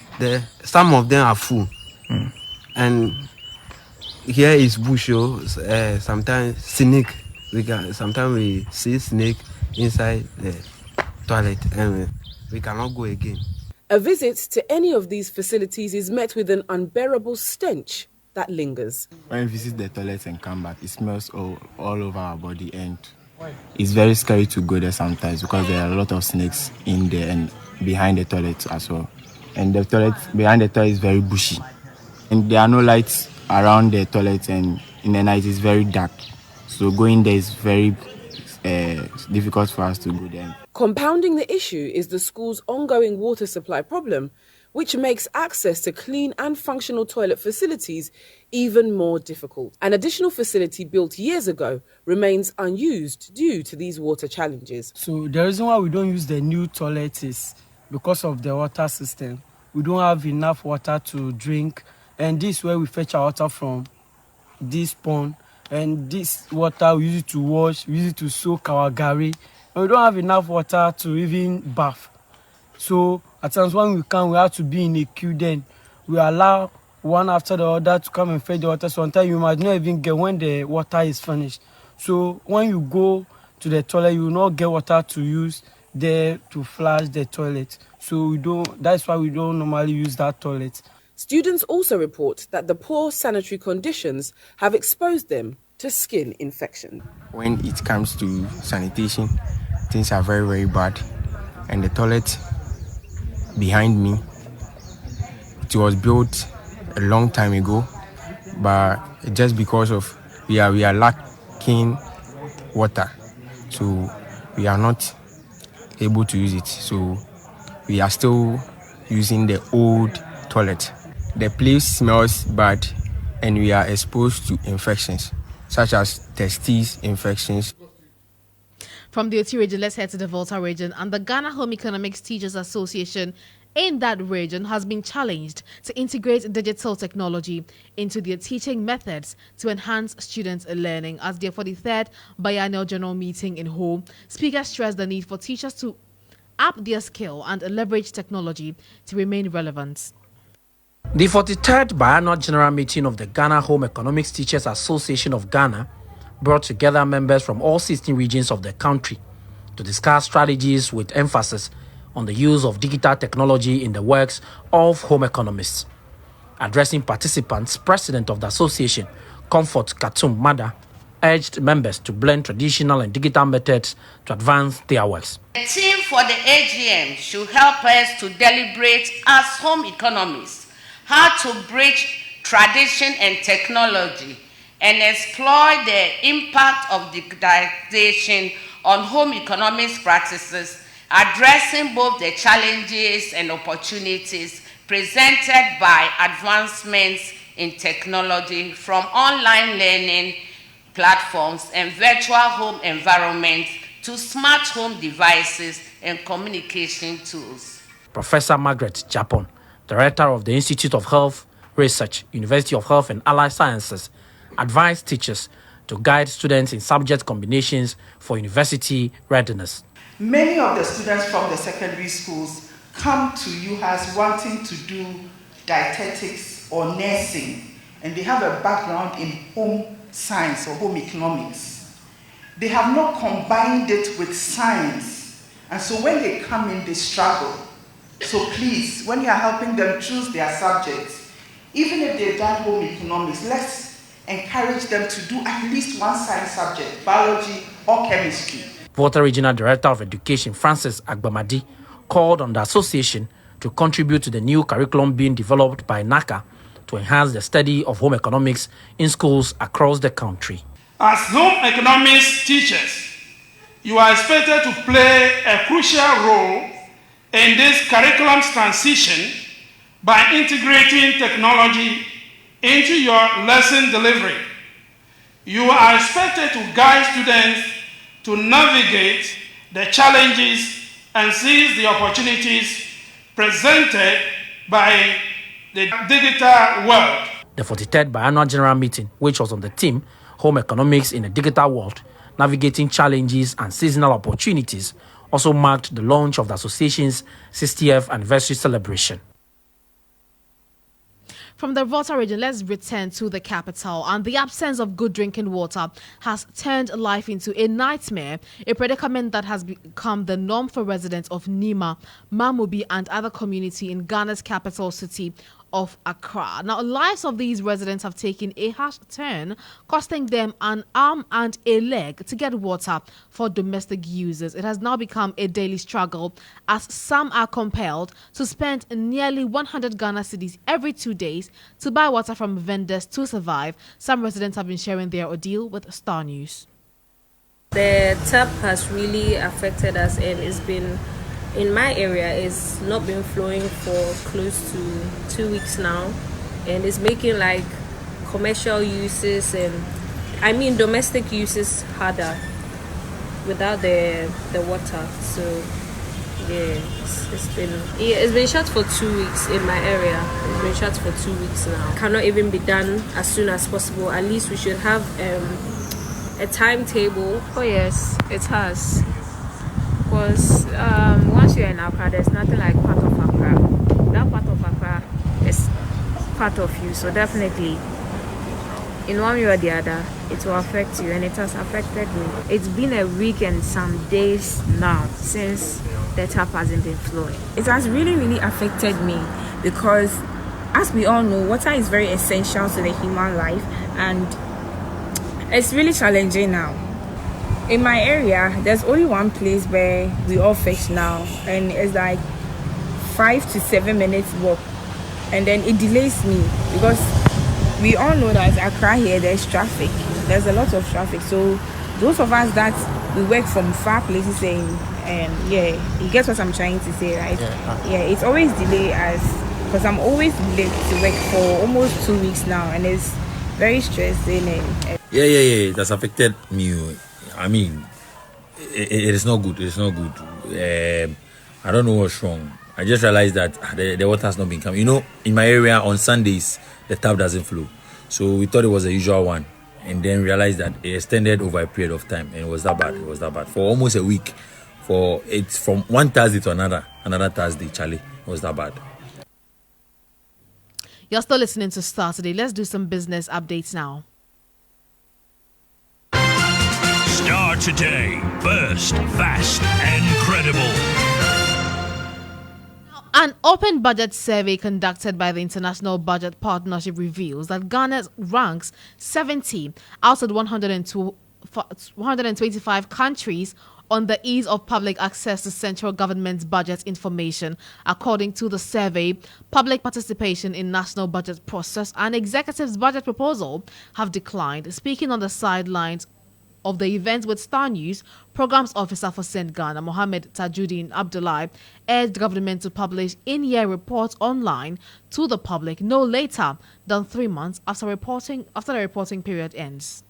some of them are full. And here is bush, sometimes snake. Sometimes we see snake inside the toilet and we cannot go again. A visit to any of these facilities is met with an unbearable stench that lingers. When we visit the toilets and come back, it smells all over our body, and it's very scary to go there sometimes because there are a lot of snakes in there and behind the toilet as well. And the toilet behind the toilet is very bushy. And there are no lights around the toilet, and in the night it's very dark. So going there is very difficult for us to go there. Compounding the issue is the school's ongoing water supply problem, which makes access to clean and functional toilet facilities even more difficult. An additional facility built years ago remains unused due to these water challenges. So the reason why we don't use the new toilet is because of the water system. We don't have enough water to drink, and this is where we fetch our water from, this pond, and this water we use it to wash, we use it to soak our gari, and we don't have enough water to even bath. So at times when we come, we have to be in a queue. Then we allow one after the other to come and fetch the water. Sometimes you might not even get when the water is finished. So when you go to the toilet, you will not get water to use there to flush the toilet. So that's why we don't normally use that toilet. Students also report that the poor sanitary conditions have exposed them to skin infection. When it comes to sanitation, things are very, very bad. And the toilet behind me, it was built a long time ago, but just because of we are lacking water, so we are not able to use it. So we are still using the old toilet. The place smells bad, and we are exposed to infections such as testis infections. From the Oti region, let's head to the Volta region. And the Ghana Home Economics Teachers Association in that region has been challenged to integrate digital technology into their teaching methods to enhance students' learning. As their 43rd biennial general meeting in Home, speakers stressed the need for teachers to up their skill and leverage technology to remain relevant. The 43rd biannual general meeting of the Ghana Home Economics Teachers Association of Ghana brought together members from all 16 regions of the country to discuss strategies with emphasis on the use of digital technology in the works of home economists. Addressing participants, President of the association, Comfort Katum Mada, urged members to blend traditional and digital methods to advance their works. The theme for the AGM should help us to deliberate as home economists how to bridge tradition and technology and explore the impact of digitization on home economics practices, addressing both the challenges and opportunities presented by advancements in technology from online learning platforms and virtual home environments to smart home devices and communication tools. Professor Margaret Japon, Director of the Institute of Health Research, University of Health and Allied Sciences, advised teachers to guide students in subject combinations for university readiness. Many of the students from the secondary schools come to UHAS wanting to do dietetics or nursing, and they have a background in home science or home economics. They have not combined it with science, and so when they come in, they struggle. So please, when you are helping them choose their subjects, even if they've done home economics, let's encourage them to do at least one science subject, biology or chemistry. Volta Regional Director of Education, Francis Agbamadi, called on the association to contribute to the new curriculum being developed by NACA to enhance the study of home economics in schools across the country. As home economics teachers, you are expected to play a crucial role in this curriculum transition by integrating technology into your lesson delivery. You are expected to guide students to navigate the challenges and seize the opportunities presented by the digital world. The 43rd biannual general meeting, which was on the theme Home Economics in a Digital World, Navigating Challenges and Seasonal Opportunities, also marked the launch of the association's 60th anniversary celebration. From the Volta region, let's return to the capital. And the absence of good drinking water has turned life into a nightmare, a predicament that has become the norm for residents of Nima, Mamubi and other communities in Ghana's capital city of Accra. Now, lives of these residents have taken a harsh turn, costing them an arm and a leg to get water for domestic users. It has now become a daily struggle as some are compelled to spend nearly 100 Ghana cedis every 2 days to buy water from vendors to survive. Some residents have been sharing their ordeal with Starr News. The tap has really affected us, and it's been In my area, it's not been flowing for close to 2 weeks now, and it's making like commercial uses and domestic uses harder without the water. So yeah, it's been shut for 2 weeks in my area. It's been shut for 2 weeks now. Cannot even be done as soon as possible. At least we should have a timetable. Oh yes, it has. Because once you're in Accra, there's nothing like part of Accra. That part of Accra is part of you. So definitely, in one way or the other, it will affect you, and it has affected me. It's been a week and some days now since the tap hasn't been flowing. It has really, really affected me because, as we all know, water is very essential to the human life, and it's really challenging now. In my area, there's only one place where we all fish now, and it's like 5 to 7 minutes walk, and then it delays me because we all know that Accra here there's traffic. There's a lot of traffic, so those of us that we work from far places and yeah, you get what I'm trying to say, right? Yeah, it's always delayed because I'm always late to work for almost 2 weeks now, and it's very stressing. Yeah, it has affected me. I mean, it is not good. It is not good. I don't know what's wrong. I just realized that the water has not been coming. You know, in my area on Sundays, the tap doesn't flow. So we thought it was the usual one. And then realized that it extended over a period of time. And it was that bad. It was that bad. For almost a week. It's from one Thursday to another Thursday, Charlie. It was that bad. You're still listening to Starr Today. Let's do some business updates now. Starr Today. Burst, fast, and credible. An open budget survey conducted by the International Budget Partnership reveals that Ghana ranks 70 out of 125 countries on the ease of public access to central government's budget information. According to the survey, public participation in national budget process and executive's budget proposal have declined. Speaking on the sidelines of the event with Starr News, Programs Officer for St. Ghana, Mohammed Tajuddin Abdullahi, urged government to publish in-year reports online to the public no later than 3 months after the reporting period ends.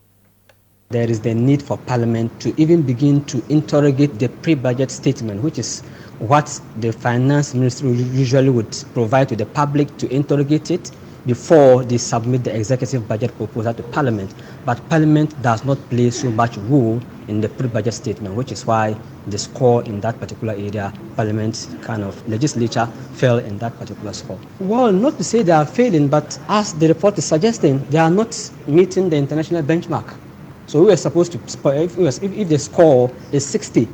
There is the need for Parliament to even begin to interrogate the pre-budget statement, which is what the Finance Ministry usually would provide to the public to interrogate it before they submit the executive budget proposal to Parliament. But Parliament does not play so much role in the pre-budget statement, which is why the score in that particular area, Parliament's kind of legislature, fell in that particular score. Well, not to say they are failing, but as the report is suggesting, they are not meeting the international benchmark. So we were supposed to, if the score is 60,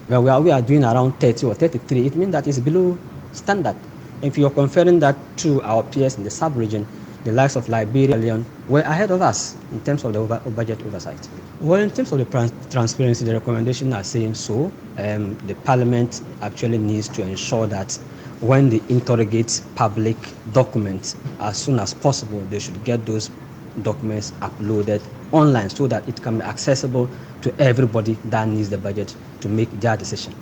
well, we are doing around 30 or 33, it means that it's below standard. If you're comparing that to our peers in the sub-region, the likes of Liberia were ahead of us in terms of the budget oversight. Well, in terms of the transparency, the recommendations are saying so. The Parliament actually needs to ensure that when they interrogate public documents, as soon as possible, they should get those documents uploaded online so that it can be accessible to everybody that needs the budget to make their decision.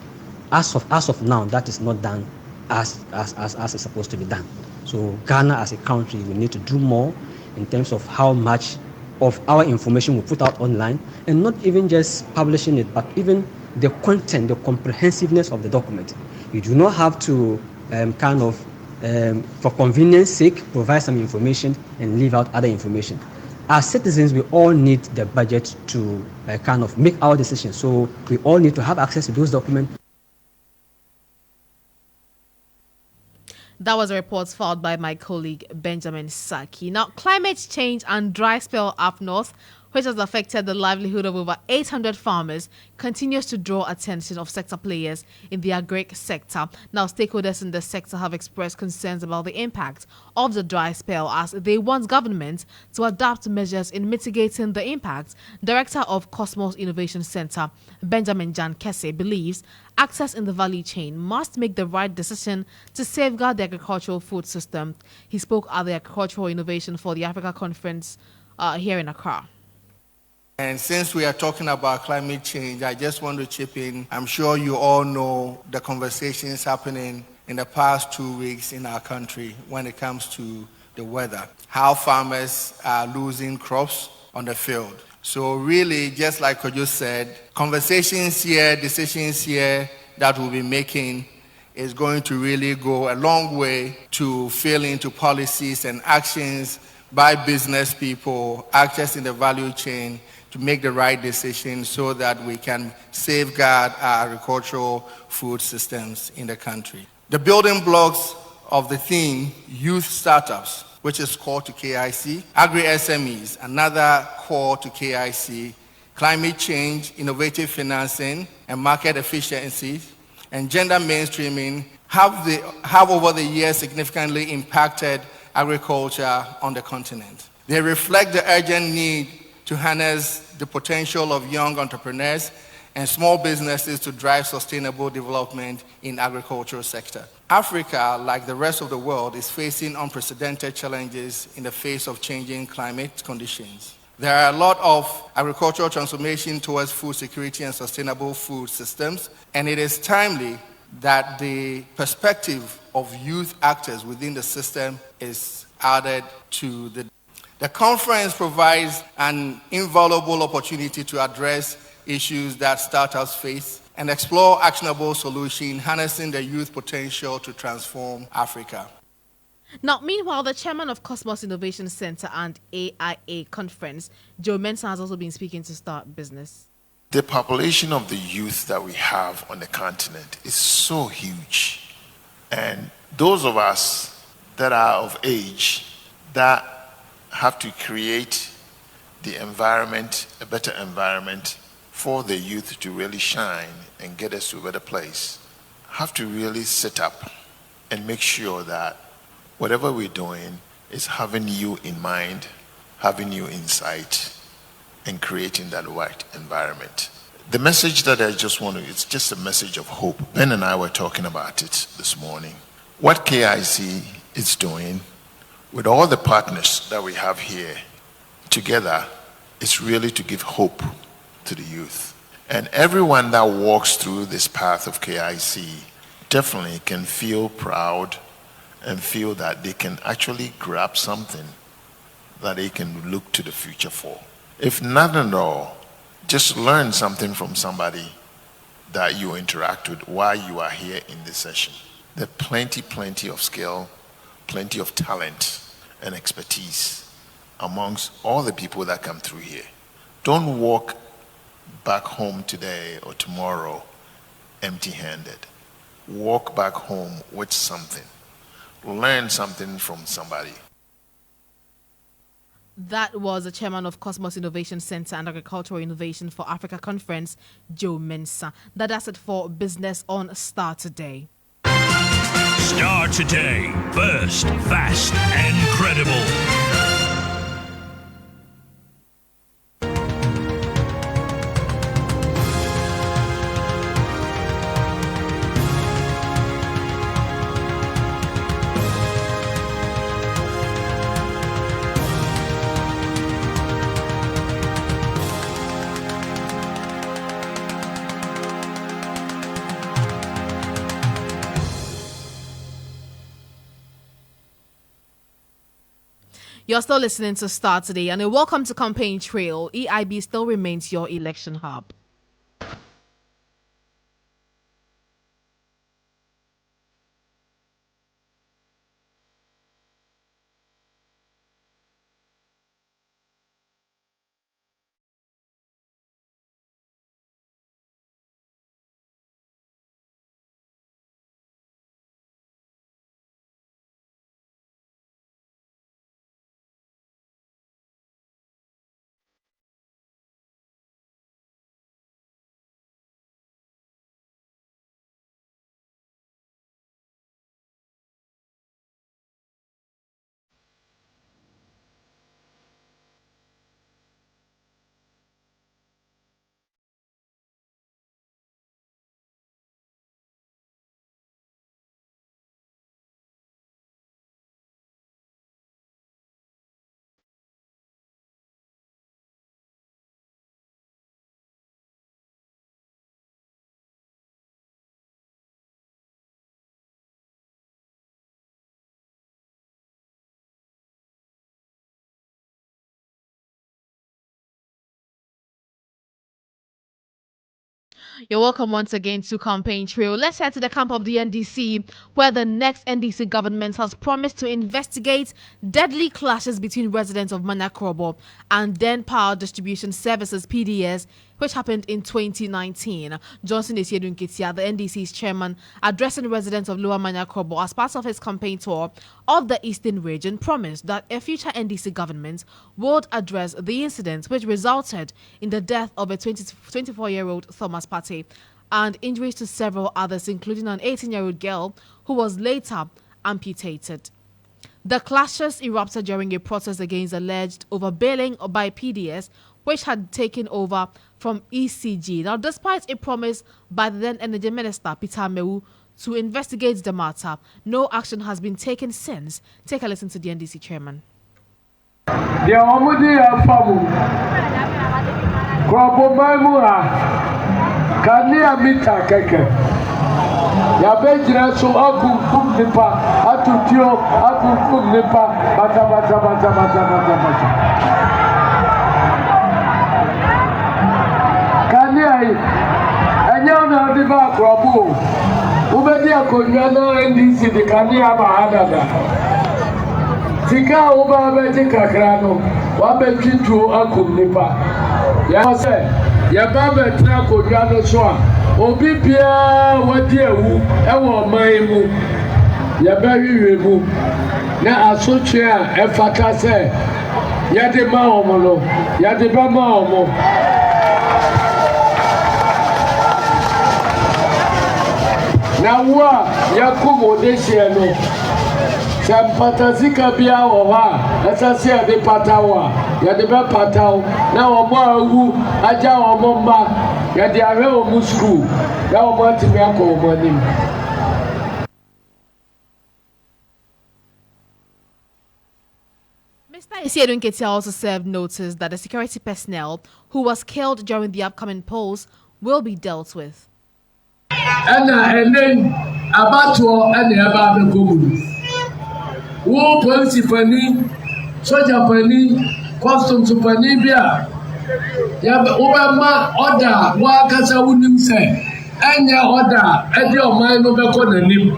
As of now, that is not done as it's supposed to be done. So Ghana as a country, we need to do more in terms of how much of our information we put out online, and not even just publishing it, but even the content, the comprehensiveness of the document. You do not have to for convenience sake, provide some information and leave out other information. As citizens, we all need the budget to make our decisions. So we all need to have access to those documents. That was a report filed by my colleague Benjamin Saki. Now, climate change and dry spell up north, which has affected the livelihood of over 800 farmers, continues to draw attention of sector players in the agric sector. Now, stakeholders in the sector have expressed concerns about the impact of the dry spell as they want government to adapt measures in mitigating the impact. Director of Cosmos Innovation Center, Benjamin Jan Kese, believes actors in the value chain must make the right decision to safeguard the agricultural food system. He spoke at the Agricultural Innovation for the Africa Conference here in Accra. And since we are talking about climate change, I just want to chip in. I'm sure you all know the conversations happening in the past 2 weeks in our country when it comes to the weather, how farmers are losing crops on the field. So really, just like Kojo said, conversations here, decisions here that we'll be making is going to really go a long way to fill into policies and actions by business people, actors in the value chain, to make the right decision so that we can safeguard our agricultural food systems in the country. The building blocks of the theme, youth startups, which is core to KIC, agri-SMEs, another core to KIC, climate change, innovative financing, and market efficiency, and gender mainstreaming have over the years significantly impacted agriculture on the continent. They reflect the urgent need to harness the potential of young entrepreneurs and small businesses to drive sustainable development in the agricultural sector. Africa, like the rest of the world, is facing unprecedented challenges in the face of changing climate conditions. There are a lot of agricultural transformation towards food security and sustainable food systems, and it is timely that the perspective of youth actors within the system is added to the conference provides an invaluable opportunity to address issues that startups face and explore actionable solutions, harnessing the youth potential to transform Africa. Now, meanwhile, the chairman of Cosmos Innovation Center and AIA Conference, Joe Mensah, has also been speaking to Start Business. The population of the youth that we have on the continent is so huge. And those of us that are of age that have to create the environment, a better environment for the youth to really shine and get us to a better place, have to really sit up and make sure that whatever we're doing is having you in mind, having you in sight, and creating that right environment. The message that I just want to, it's just a message of hope. Ben and I were talking about it this morning. What KIC is doing with all the partners that we have here together is really to give hope to the youth. And everyone that walks through this path of KIC definitely can feel proud and feel that they can actually grab something that they can look to the future for. If nothing at all, just learn something from somebody that you interact with while you are here in this session. There's plenty of skill, plenty of talent and expertise amongst all the people that come through here. Don't walk back home today or tomorrow empty-handed. Walk back home with something. Learn something from somebody. That was the chairman of Cosmos Innovation Center and Agricultural Innovation for Africa Conference, Joe Mensah. That's it for Business on Starr Today. Starr Today. First, fast, and credible. You're still listening to Starr Today, and a welcome to Campaign Trail. EIB still remains your election hub. You're welcome once again to Campaign Trail. Let's head to the camp of the NDC, where the next NDC government has promised to investigate deadly clashes between residents of Manyakrobo and Den Power Distribution Services (PDS), which happened in 2019. Johnson Esiedu Nketia, the NDC's chairman, addressing residents of Lower Manyakrobo as part of his campaign tour of the Eastern region, promised that a future NDC government would address the incident which resulted in the death of a 24-year-old Thomas Partey and injuries to several others, including an 18-year-old girl who was later amputated. The clashes erupted during a protest against alleged overbilling by PDS, which had taken over from ECG. Now, despite a promise by the then Energy Minister, Peter Mewu, to investigate the matter, no action has been taken since. Take a listen to the NDC chairman. Kania mita keke ya bejira so akum nipa atutio akum nipa bata Kania enya na diba krobu ubedi akonwa na NDC de Kania bahadada tika uba beji kakra no wa betwitu akum nipa ya se ya baba tra ko dwano so a obi bia wadi ewu ewo man mu ya ba wiwe mu na asotwe a efata se ya de ma omo no ya de ba ma omo na wa ya kumo de se no Sampatazika bia owa asase ade patawa ya de be pataw na omo awu aja omo mba ya de awe omo school ya omo atimi akọ omo anim. Mr. Esiedu Nketia also served notice that the security personnel who was killed during the upcoming polls will be dealt with. And then abato and aba be wo police pani soldier pani customs pani bia ya obama order wa kasa wunim se enya order e de oman no be ko nanim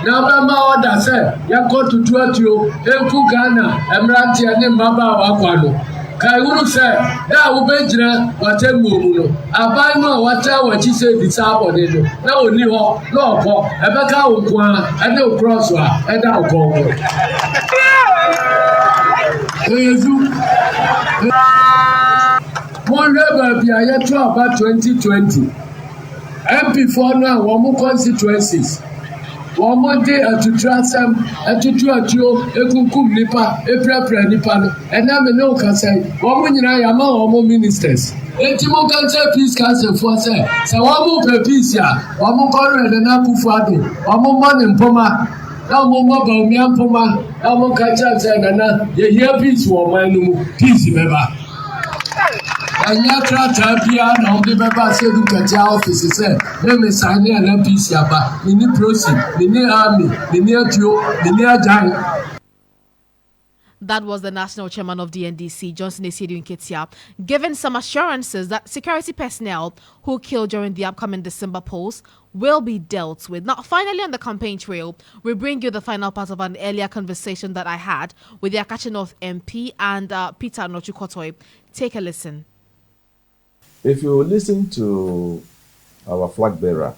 na obama order se ya ko tutuatio enku Ghana emranti ane mbaba wa kwado kai wuru se da wo be jira watemmu mu no aban no wata wachi se disabo de do na oni ho no opo ebeka wo kwa ene cross a eda okongo Yesu mon reba bia ya to about 2020 MP4 now one constituencies one day atutrasam atutuatio ekunkum nipa eprepre nipa no ena me no ka say one nyina ya ma one ministers etimo cancer peace council for say one peace ya one corre na kufu ado one money mpoma na mo ba mi ampoma na mo ka cha say na ye hear peace wo man no peace beba anya trata bia na on be beba say du ka office say me sign na peace aba ni proceed ni army ni atio ni ajan. That was the national chairman of the NDC, Johnson Esiedu Nketia, giving some assurances that security personnel who killed during the upcoming December polls will be dealt with. Now, finally on the campaign trail, we bring you the final part of an earlier conversation that I had with the Akachi North MP and Peter Nochukotoi. Take a listen. If you listen to our flag bearer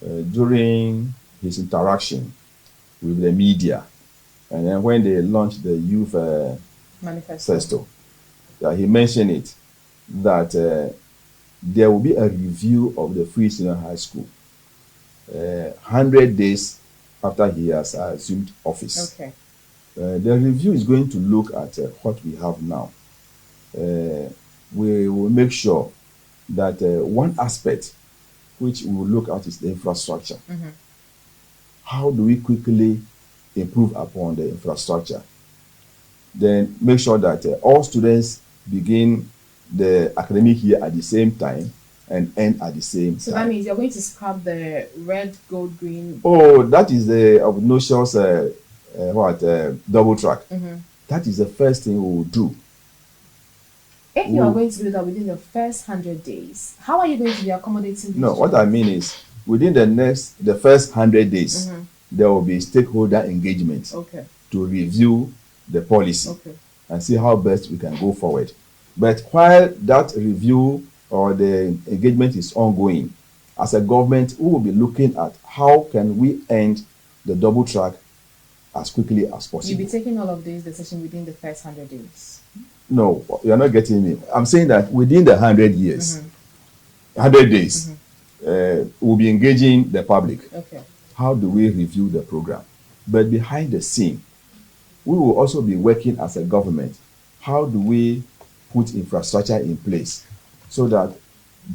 during his interaction with the media, and then when they launched the youth manifesto, he mentioned it, that there will be a review of the Free Senior High School 100 days after he has assumed office. Okay. The review is going to look at what we have now. We will make sure that one aspect which we will look at is the infrastructure. How do we quickly improve upon the infrastructure? Then make sure that all students begin the academic year at the same time and end at the same time. So that means you're going to scrap the red, gold, green. Oh, that is the obnoxious double track. That is the first thing we will do. If you are going to do that within the first 100 days, how are you going to be accommodating these No, what I mean is within the first 100 days, there will be stakeholder engagement to review the policy and see how best we can go forward. But while that review or the engagement is ongoing, as a government, we will be looking at how can we end the double track as quickly as possible. You'll be taking all of these decisions within the first 100 days. No, you're not getting me. I'm saying that within the 100 years, 100 days, we'll be engaging the public. Okay. How do we review the program? But behind the scene, we will also be working as a government. How do we put infrastructure in place so that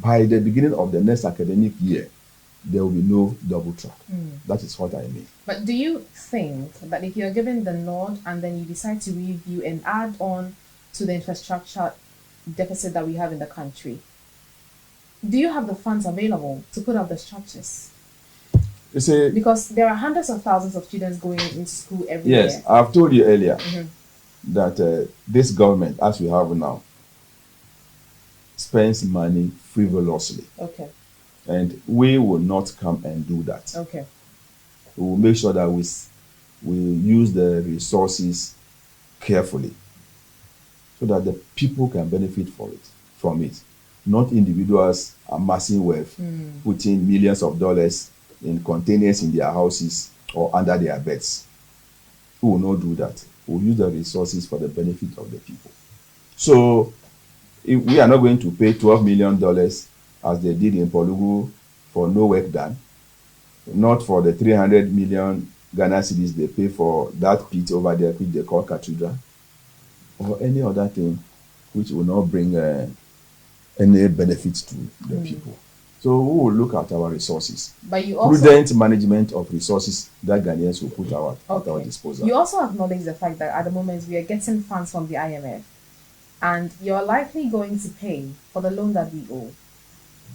by the beginning of the next academic year, there will be no double track? That is what I mean. But do you think that if you're given the nod and then you decide to review and add on to the infrastructure deficit that we have in the country, do you have the funds available to put up the structures? You see, because there are hundreds of thousands of students going into school every year. Yes, I've told you earlier that this government, as we have now, spends money frivolously. Okay. And we will not come and do that. Okay. We will make sure that we use the resources carefully so that the people can benefit from it. Not individuals amassing wealth, putting millions of dollars in containers in their houses or under their beds. We will not do that. We will use the resources for the benefit of the people. So if we are not going to pay $12 million as they did in Polugu for no work done, not for the 300 million Ghana cedis they pay for that pit over there which they call Cathedral, or any other thing which will not bring any benefits to the people. So we will look at our resources. But you also prudent management of resources that Ghanaians will put at our disposal. You also acknowledge the fact that at the moment we are getting funds from the IMF, and you're likely going to pay for the loan that we owe.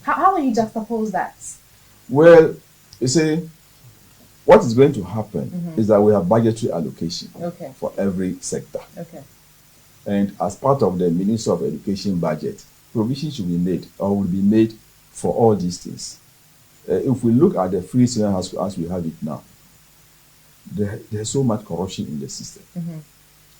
How will you juxtapose that? Well, you see, what is going to happen is that we have budgetary allocation for every sector. Okay. And as part of the Ministry of Education budget, provision should be made or will be made for all these things. If we look at the free senior high school as we have it now, there's so much corruption in the system.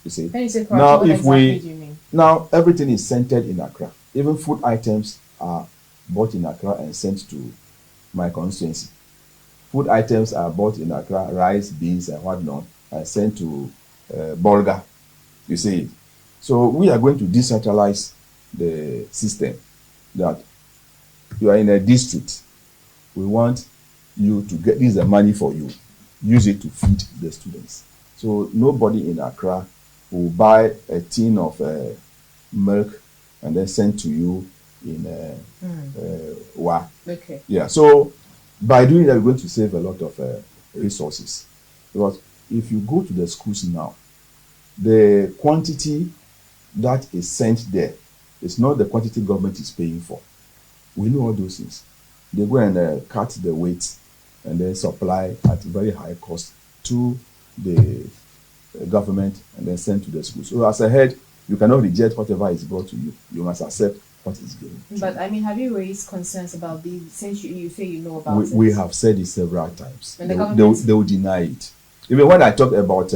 You see, when you say corruption, now what exactly do you mean? Now everything is centered in Accra. Even food items are bought in Accra and sent to my constituency. Food items are bought in Accra, rice, beans, and whatnot, and sent to Bolga. You see, so we are going to decentralize the system. That you are in a district, we want you to get this money for you, use it to feed the students. So nobody in Accra will buy a tin of milk and then send to you in Wa. Okay. Yeah. So by doing that, we're going to save a lot of resources. Because if you go to the schools now, the quantity that is sent there is not the quantity government is paying for. We know all those things. They go and cut the weight and then supply at very high cost to the government and then send to the schools. So as a head, you cannot reject whatever is brought to you. You must accept what is given. But I mean, have you raised concerns about these since you say you know about it? We have said it several times. And they will deny it. Even when I talked about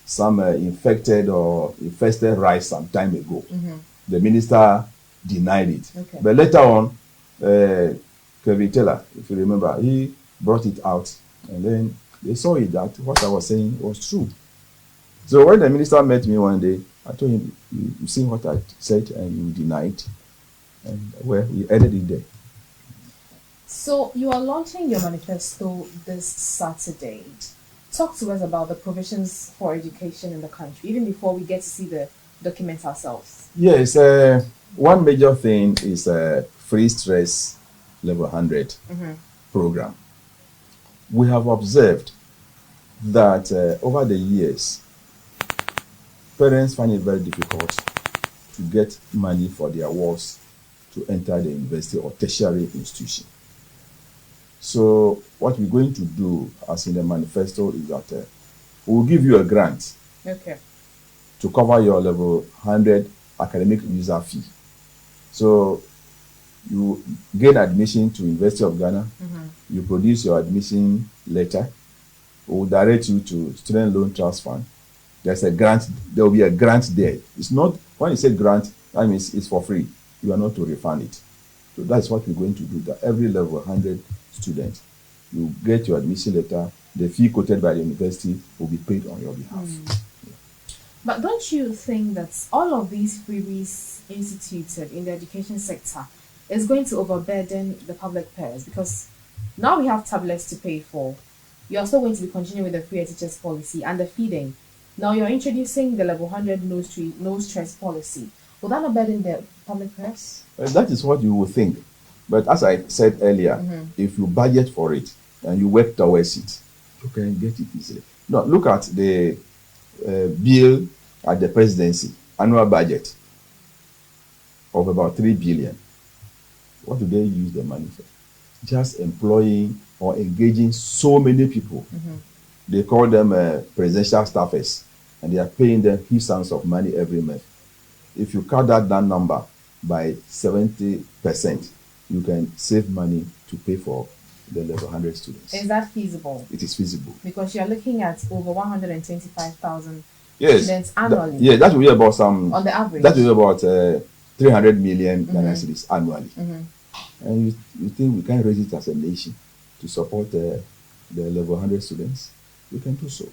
some infected or infested rice some time ago, the minister denied it. Okay. But later on, Kevin Taylor, if you remember, he brought it out and then they saw it that what I was saying was true. So when the minister met me one day, I told him, you see what I said and you denied. And well, we added it there. So you are launching your manifesto this Saturday. Talk to us about the provisions for education in the country, even before we get to see the documents ourselves. Yes, one major thing is free stress level 100 program. We have observed that over the years, parents find it very difficult to get money for their wards to enter the university or tertiary institution. So what we're going to do, as in the manifesto, is that we'll give you a grant to cover your level 100 academic user fee So you gain admission to University of Ghana, you produce your admission letter, we will direct you to Student Loan Trust Fund. There's a grant, there will be a grant there. It's not, when you say grant, that means it's for free. You are not to refund it. So that's what we're going to do. That every level 100 students, you get your admission letter, the fee quoted by the university will be paid on your behalf. But don't you think that all of these freebies instituted in the education sector is going to overburden the public purse? Because now we have tablets to pay for. You're still going to be continuing with the free teachers policy and the feeding. Now you're introducing the level 100 no stress policy. Will that not burden the public purse? That is what you would think. But as I said earlier, if you budget for it and you work towards it, you can get it easily. Now, look at the bill at the presidency, annual budget of about 3 billion. What do they use the money for? Just employing or engaging so many people. They call them presidential staffers, and they are paying them huge sums of money every month. If you cut that number by 70%, you can save money to pay for the level 100 students. Is that feasible? It is feasible. Because you're looking at over 125,000 Yes. students annually. That will be about some. On the average. That will be about 300 million Ghana cedis annually. And you think we can raise it as a nation to support the level 100 students? We can do so.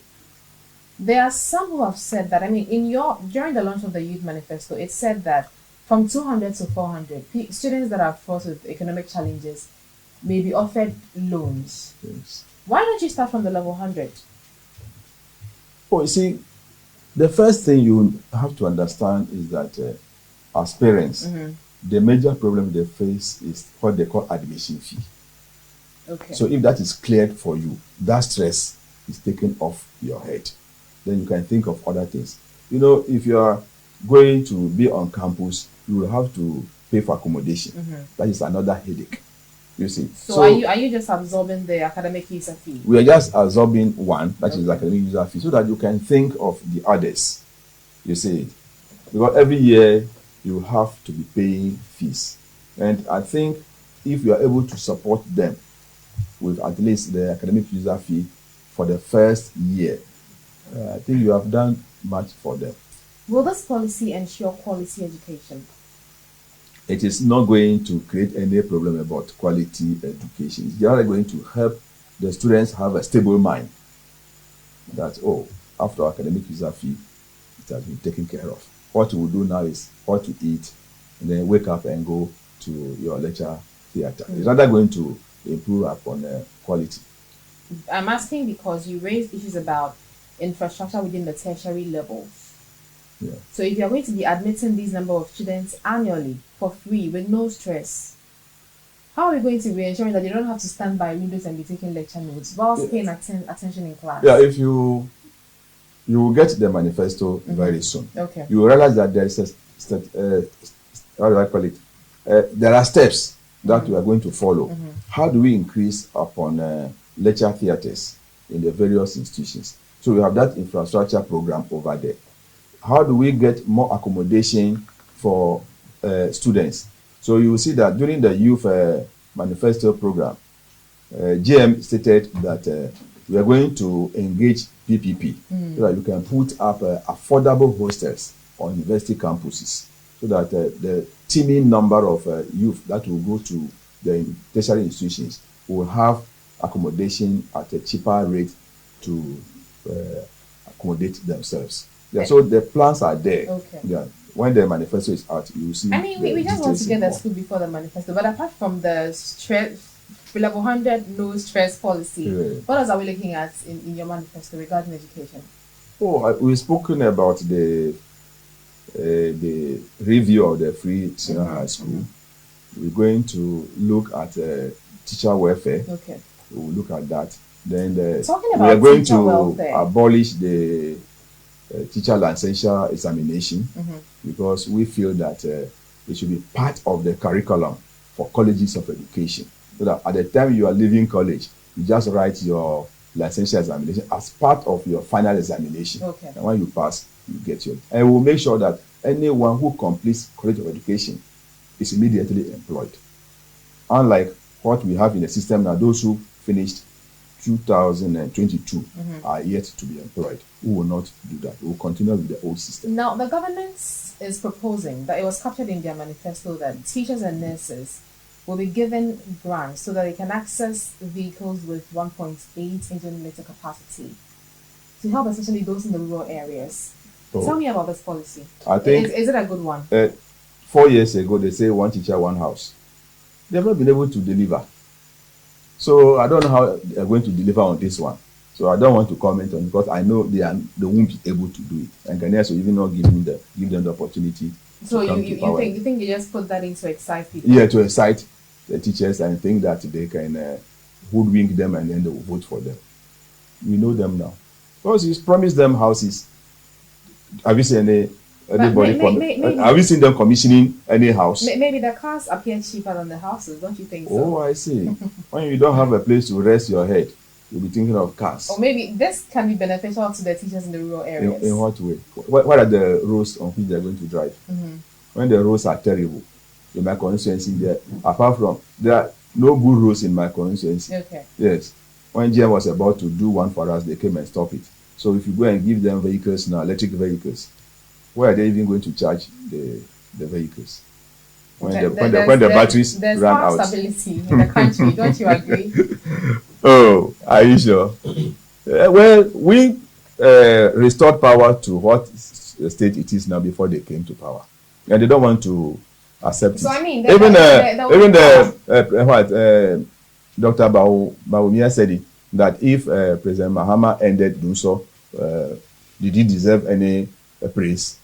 There are some who have said that, during the launch of the Youth Manifesto, it said that from 200 to 400, students that are forced with economic challenges may be offered loans. Yes. Why don't you start from the level 100? Oh, you see, the first thing you have to understand is that as parents, the major problem they face is what they call admission fee. Okay. So if that is cleared for you, that stress is taken off your head. Then you can think of other things. If you are going to be on campus, you will have to pay for accommodation. That is another headache. You see. So are you just absorbing the academic user fee? We are just absorbing one, that is academic user fee, so that you can think of the others. You see. Because every year you have to be paying fees. And I think if you are able to support them with at least the academic user fee for the first year, I think you have done much for them. Will this policy ensure quality education? It is not going to create any problem about quality education. It's just going to help the students have a stable mind that, after academic user fee, it has been taken care of. What we will do now is what to eat, and then wake up and go to your lecture theatre. It's not going to improve upon quality. I'm asking because you raised issues about infrastructure within the tertiary levels. Yeah. So if you're going to be admitting these number of students annually for free with no stress, how are we going to be ensuring that they don't have to stand by windows and be taking lecture notes whilst paying attention in class? Yeah, if you will get the manifesto very soon. Okay. You will realize that there is how do I call it? There are steps that we are going to follow. How do we increase upon lecture theatres in the various institutions? So we have that infrastructure program over there. How do we get more accommodation for students? So you will see that during the youth manifesto program, GM stated that we are going to engage PPP so that you can put up affordable hostels on university campuses so that the teeming number of youth that will go to the tertiary institutions will have accommodation at a cheaper rate to accommodate themselves. Yeah, so the plans are there. Okay. Yeah, when the manifesto is out, you will see. We just want to get the school before the manifesto, but apart from the level 100 no stress policy, what else are we looking at in your manifesto regarding education? We've spoken about the review of the free senior high school. We're going to look at teacher welfare. Okay. We'll look at that. Then Talking we are about going teacher to welfare. abolish the teacher licensure examination because we feel that it should be part of the curriculum for colleges of education. So that at the time you are leaving college, you just write your licensure examination as part of your final examination. Okay. And when you pass, you get your. And we'll make sure that anyone who completes college of education is immediately employed. Unlike what we have in the system now, those who finished 2022 are yet to be employed. We will not do that. We will continue with the old system. Now, the government is proposing that it was captured in their manifesto that teachers and nurses will be given grants so that they can access vehicles with 1.8 engine liter capacity to help especially those in the rural areas. Oh. Tell me about this policy. I think is it a good one? 4 years ago, they say one teacher, one house. They have not been able to deliver. So I don't know how they are going to deliver on this one. So I don't want to comment on it because I know they won't be able to do it. And Ghanaians will even not give them the opportunity. So you think you just put that in to excite people? Yeah, to excite the teachers and think that they can hoodwink them and then they will vote for them. We know them now. Because he's promised them houses. Have you seen have you seen them commissioning any house? Maybe the cars appear cheaper than the houses, don't you think so? Oh, I see. When you don't have a place to rest your head, you'll be thinking of cars. Or maybe this can be beneficial to the teachers in the rural areas. In what way? What are the roads on which they're going to drive? When the roads are terrible, in my constituency, apart from there are no good roads in my constituency. Okay. Yes. When GM was about to do one for us, they came and stopped it. So if you go and give them vehicles now, electric vehicles, where are they even going to charge the vehicles? When the batteries run out. There's stability in the country, don't you agree? Oh, are you sure? Well, we restored power to what state it is now before they came to power, and they don't want to accept it. So I mean, Dr. Bawumia said it, that if President Mahama ended Danso, did he deserve any praise?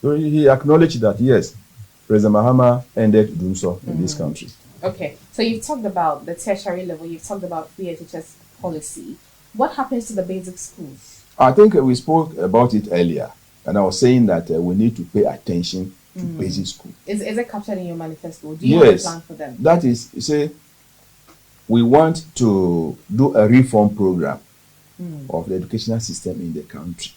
So he acknowledged that yes, President Mahama ended Danso in this country. Okay, so you've talked about the tertiary level, you've talked about free education policy. What happens to the basic schools? I think we spoke about it earlier, and I was saying that we need to pay attention to basic school. Is it captured in your manifesto? Do you have a plan for them? That is, you say, we want to do a reform program of the educational system in the country.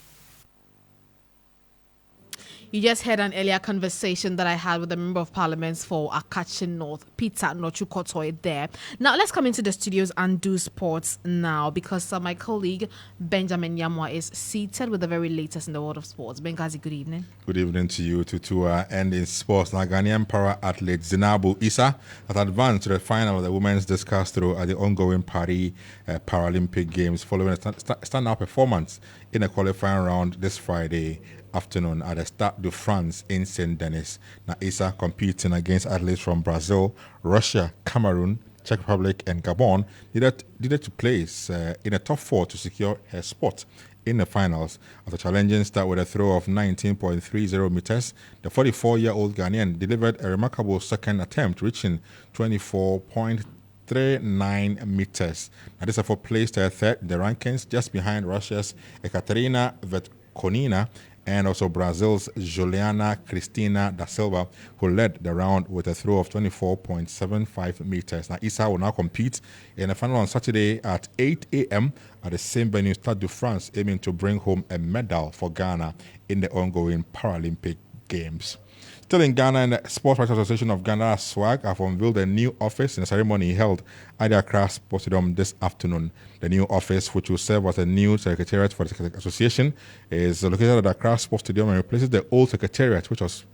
You just heard an earlier conversation that I had with the Member of Parliament for Akachin North, Peter Nochukotoi there. Now, let's come into the studios and do sports now because my colleague Benjamin Yamwa is seated with the very latest in the world of sports. Bengazi, good evening. Good evening to you, Tutuwaa. And in sports, Ghanaian para-athlete Zinabu Issa has advanced to the final of the women's discus throw at the ongoing Paris Paralympic Games following a standout performance in a qualifying round this Friday afternoon at the Stade de France in Saint Denis. Now, Issa, competing against athletes from Brazil, Russia, Cameroon, Czech Republic, and Gabon, needed to place in a top four to secure her spot in the finals. After challenging start with a throw of 19.30 meters, the 44-year-old Ghanaian delivered a remarkable second attempt, reaching 24.39 meters. Now, this effort placed her third in the rankings, just behind Russia's Ekaterina Vetkonina and also Brazil's Juliana Cristina da Silva, who led the round with a throw of 24.75 meters. Now, Issa will now compete in the final on Saturday at 8 a.m. at the same venue, Stade de France, aiming to bring home a medal for Ghana in the ongoing Paralympic Games. Still in Ghana, and the Sports Writers Association of Ghana, SWAG, have unveiled a new office in a ceremony held at the Accra Sports Stadium this afternoon. The new office, which will serve as a new secretariat for the association, is located at the Accra Sports Stadium and replaces the old secretariat, which was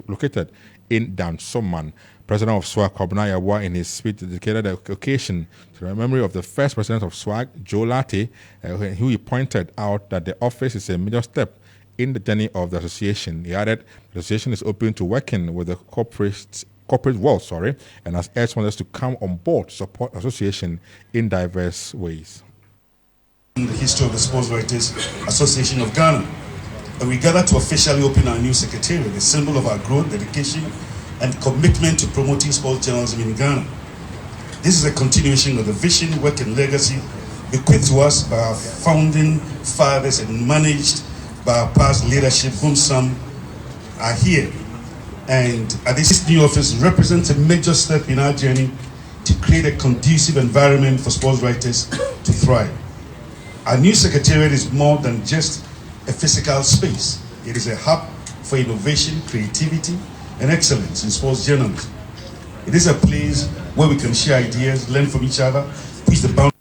located in Danso. President of SWAG, Kobna Yabwa, in his speech dedicated the occasion to the memory of the first president of SWAG, Joe Latte, who he pointed out that the office is a major step in the journey of the association. He added the association is open to working with the corporate world, and has urged others to come on board to support the association in diverse ways. In the history of the Sports Writers Association of Ghana, and we gather to officially open our new secretariat, a symbol of our growth, dedication, and commitment to promoting sports journalism in Ghana. This is a continuation of the vision, work, and legacy bequeathed to us by our founding fathers and managed by our past leadership, whom some are here. And at this new office represents a major step in our journey to create a conducive environment for sports writers to thrive. Our new secretariat is more than just a physical space. It is a hub for innovation, creativity, and excellence in sports journalism. It is a place where we can share ideas, learn from each other, push the boundaries.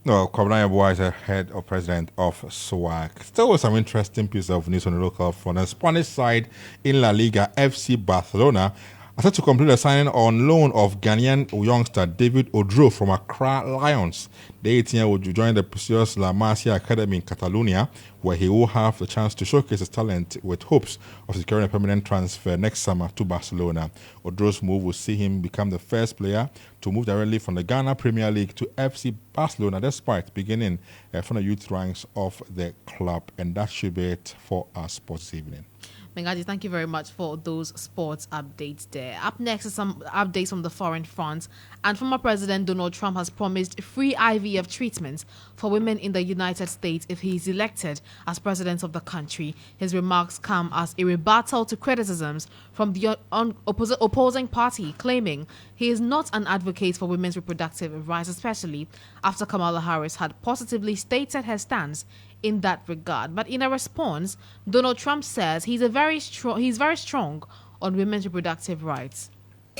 No, Kwabena Yeboah is the head of president of SWAC. Still with some interesting piece of news on the local front. On the Spanish side, in La Liga, FC Barcelona are set to complete the signing on loan of Ghanaian youngster David Odro from Accra Lions. The 18-year-old will join the prestigious La Masia Academy in Catalonia, where he will have the chance to showcase his talent with hopes of securing a permanent transfer next summer to Barcelona. Odro's move will see him become the first player to move directly from the Ghana Premier League to FC Barcelona, despite beginning from the youth ranks of the club. And that should be it for our sports evening. Mengaji, thank you very much for those sports updates there. Up next is some updates from the foreign front. And former President Donald Trump has promised free IVF treatments for women in the United States if he is elected as president of the country. His remarks come as a rebuttal to criticisms from the opposing party, claiming he is not an advocate for women's reproductive rights, especially after Kamala Harris had positively stated her stance in that regard. But in a response, Donald Trump says he's very strong on women's reproductive rights.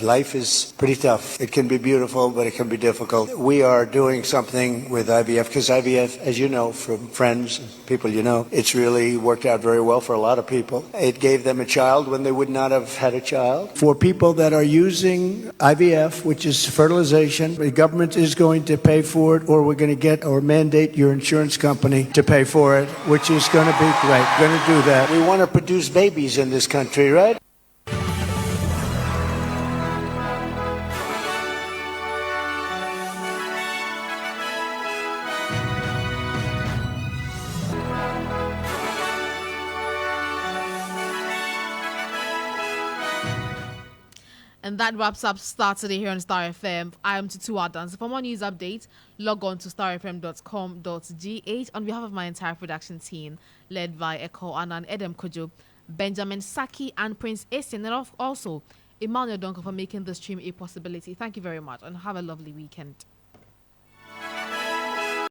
Life is pretty tough. It can be beautiful, but it can be difficult. We are doing something with IVF because IVF, as you know from friends, people you know, it's really worked out very well for a lot of people. It gave them a child when they would not have had a child. For people that are using IVF, which is fertilization, the government is going to pay for it, or we're going to get or mandate your insurance company to pay for it, which is going to be great. We're going to do that. We want to produce babies in this country, right? And that wraps up Starr Today here on Starr FM. I am Tutuwaa Danso. For more news updates, log on to starfm.com.gh. On behalf of my entire production team, led by Eko Anan, Edem Kojo, Benjamin Saki, and Prince Esin, and also Emmanuel Donko for making this stream a possibility. Thank you very much, and have a lovely weekend.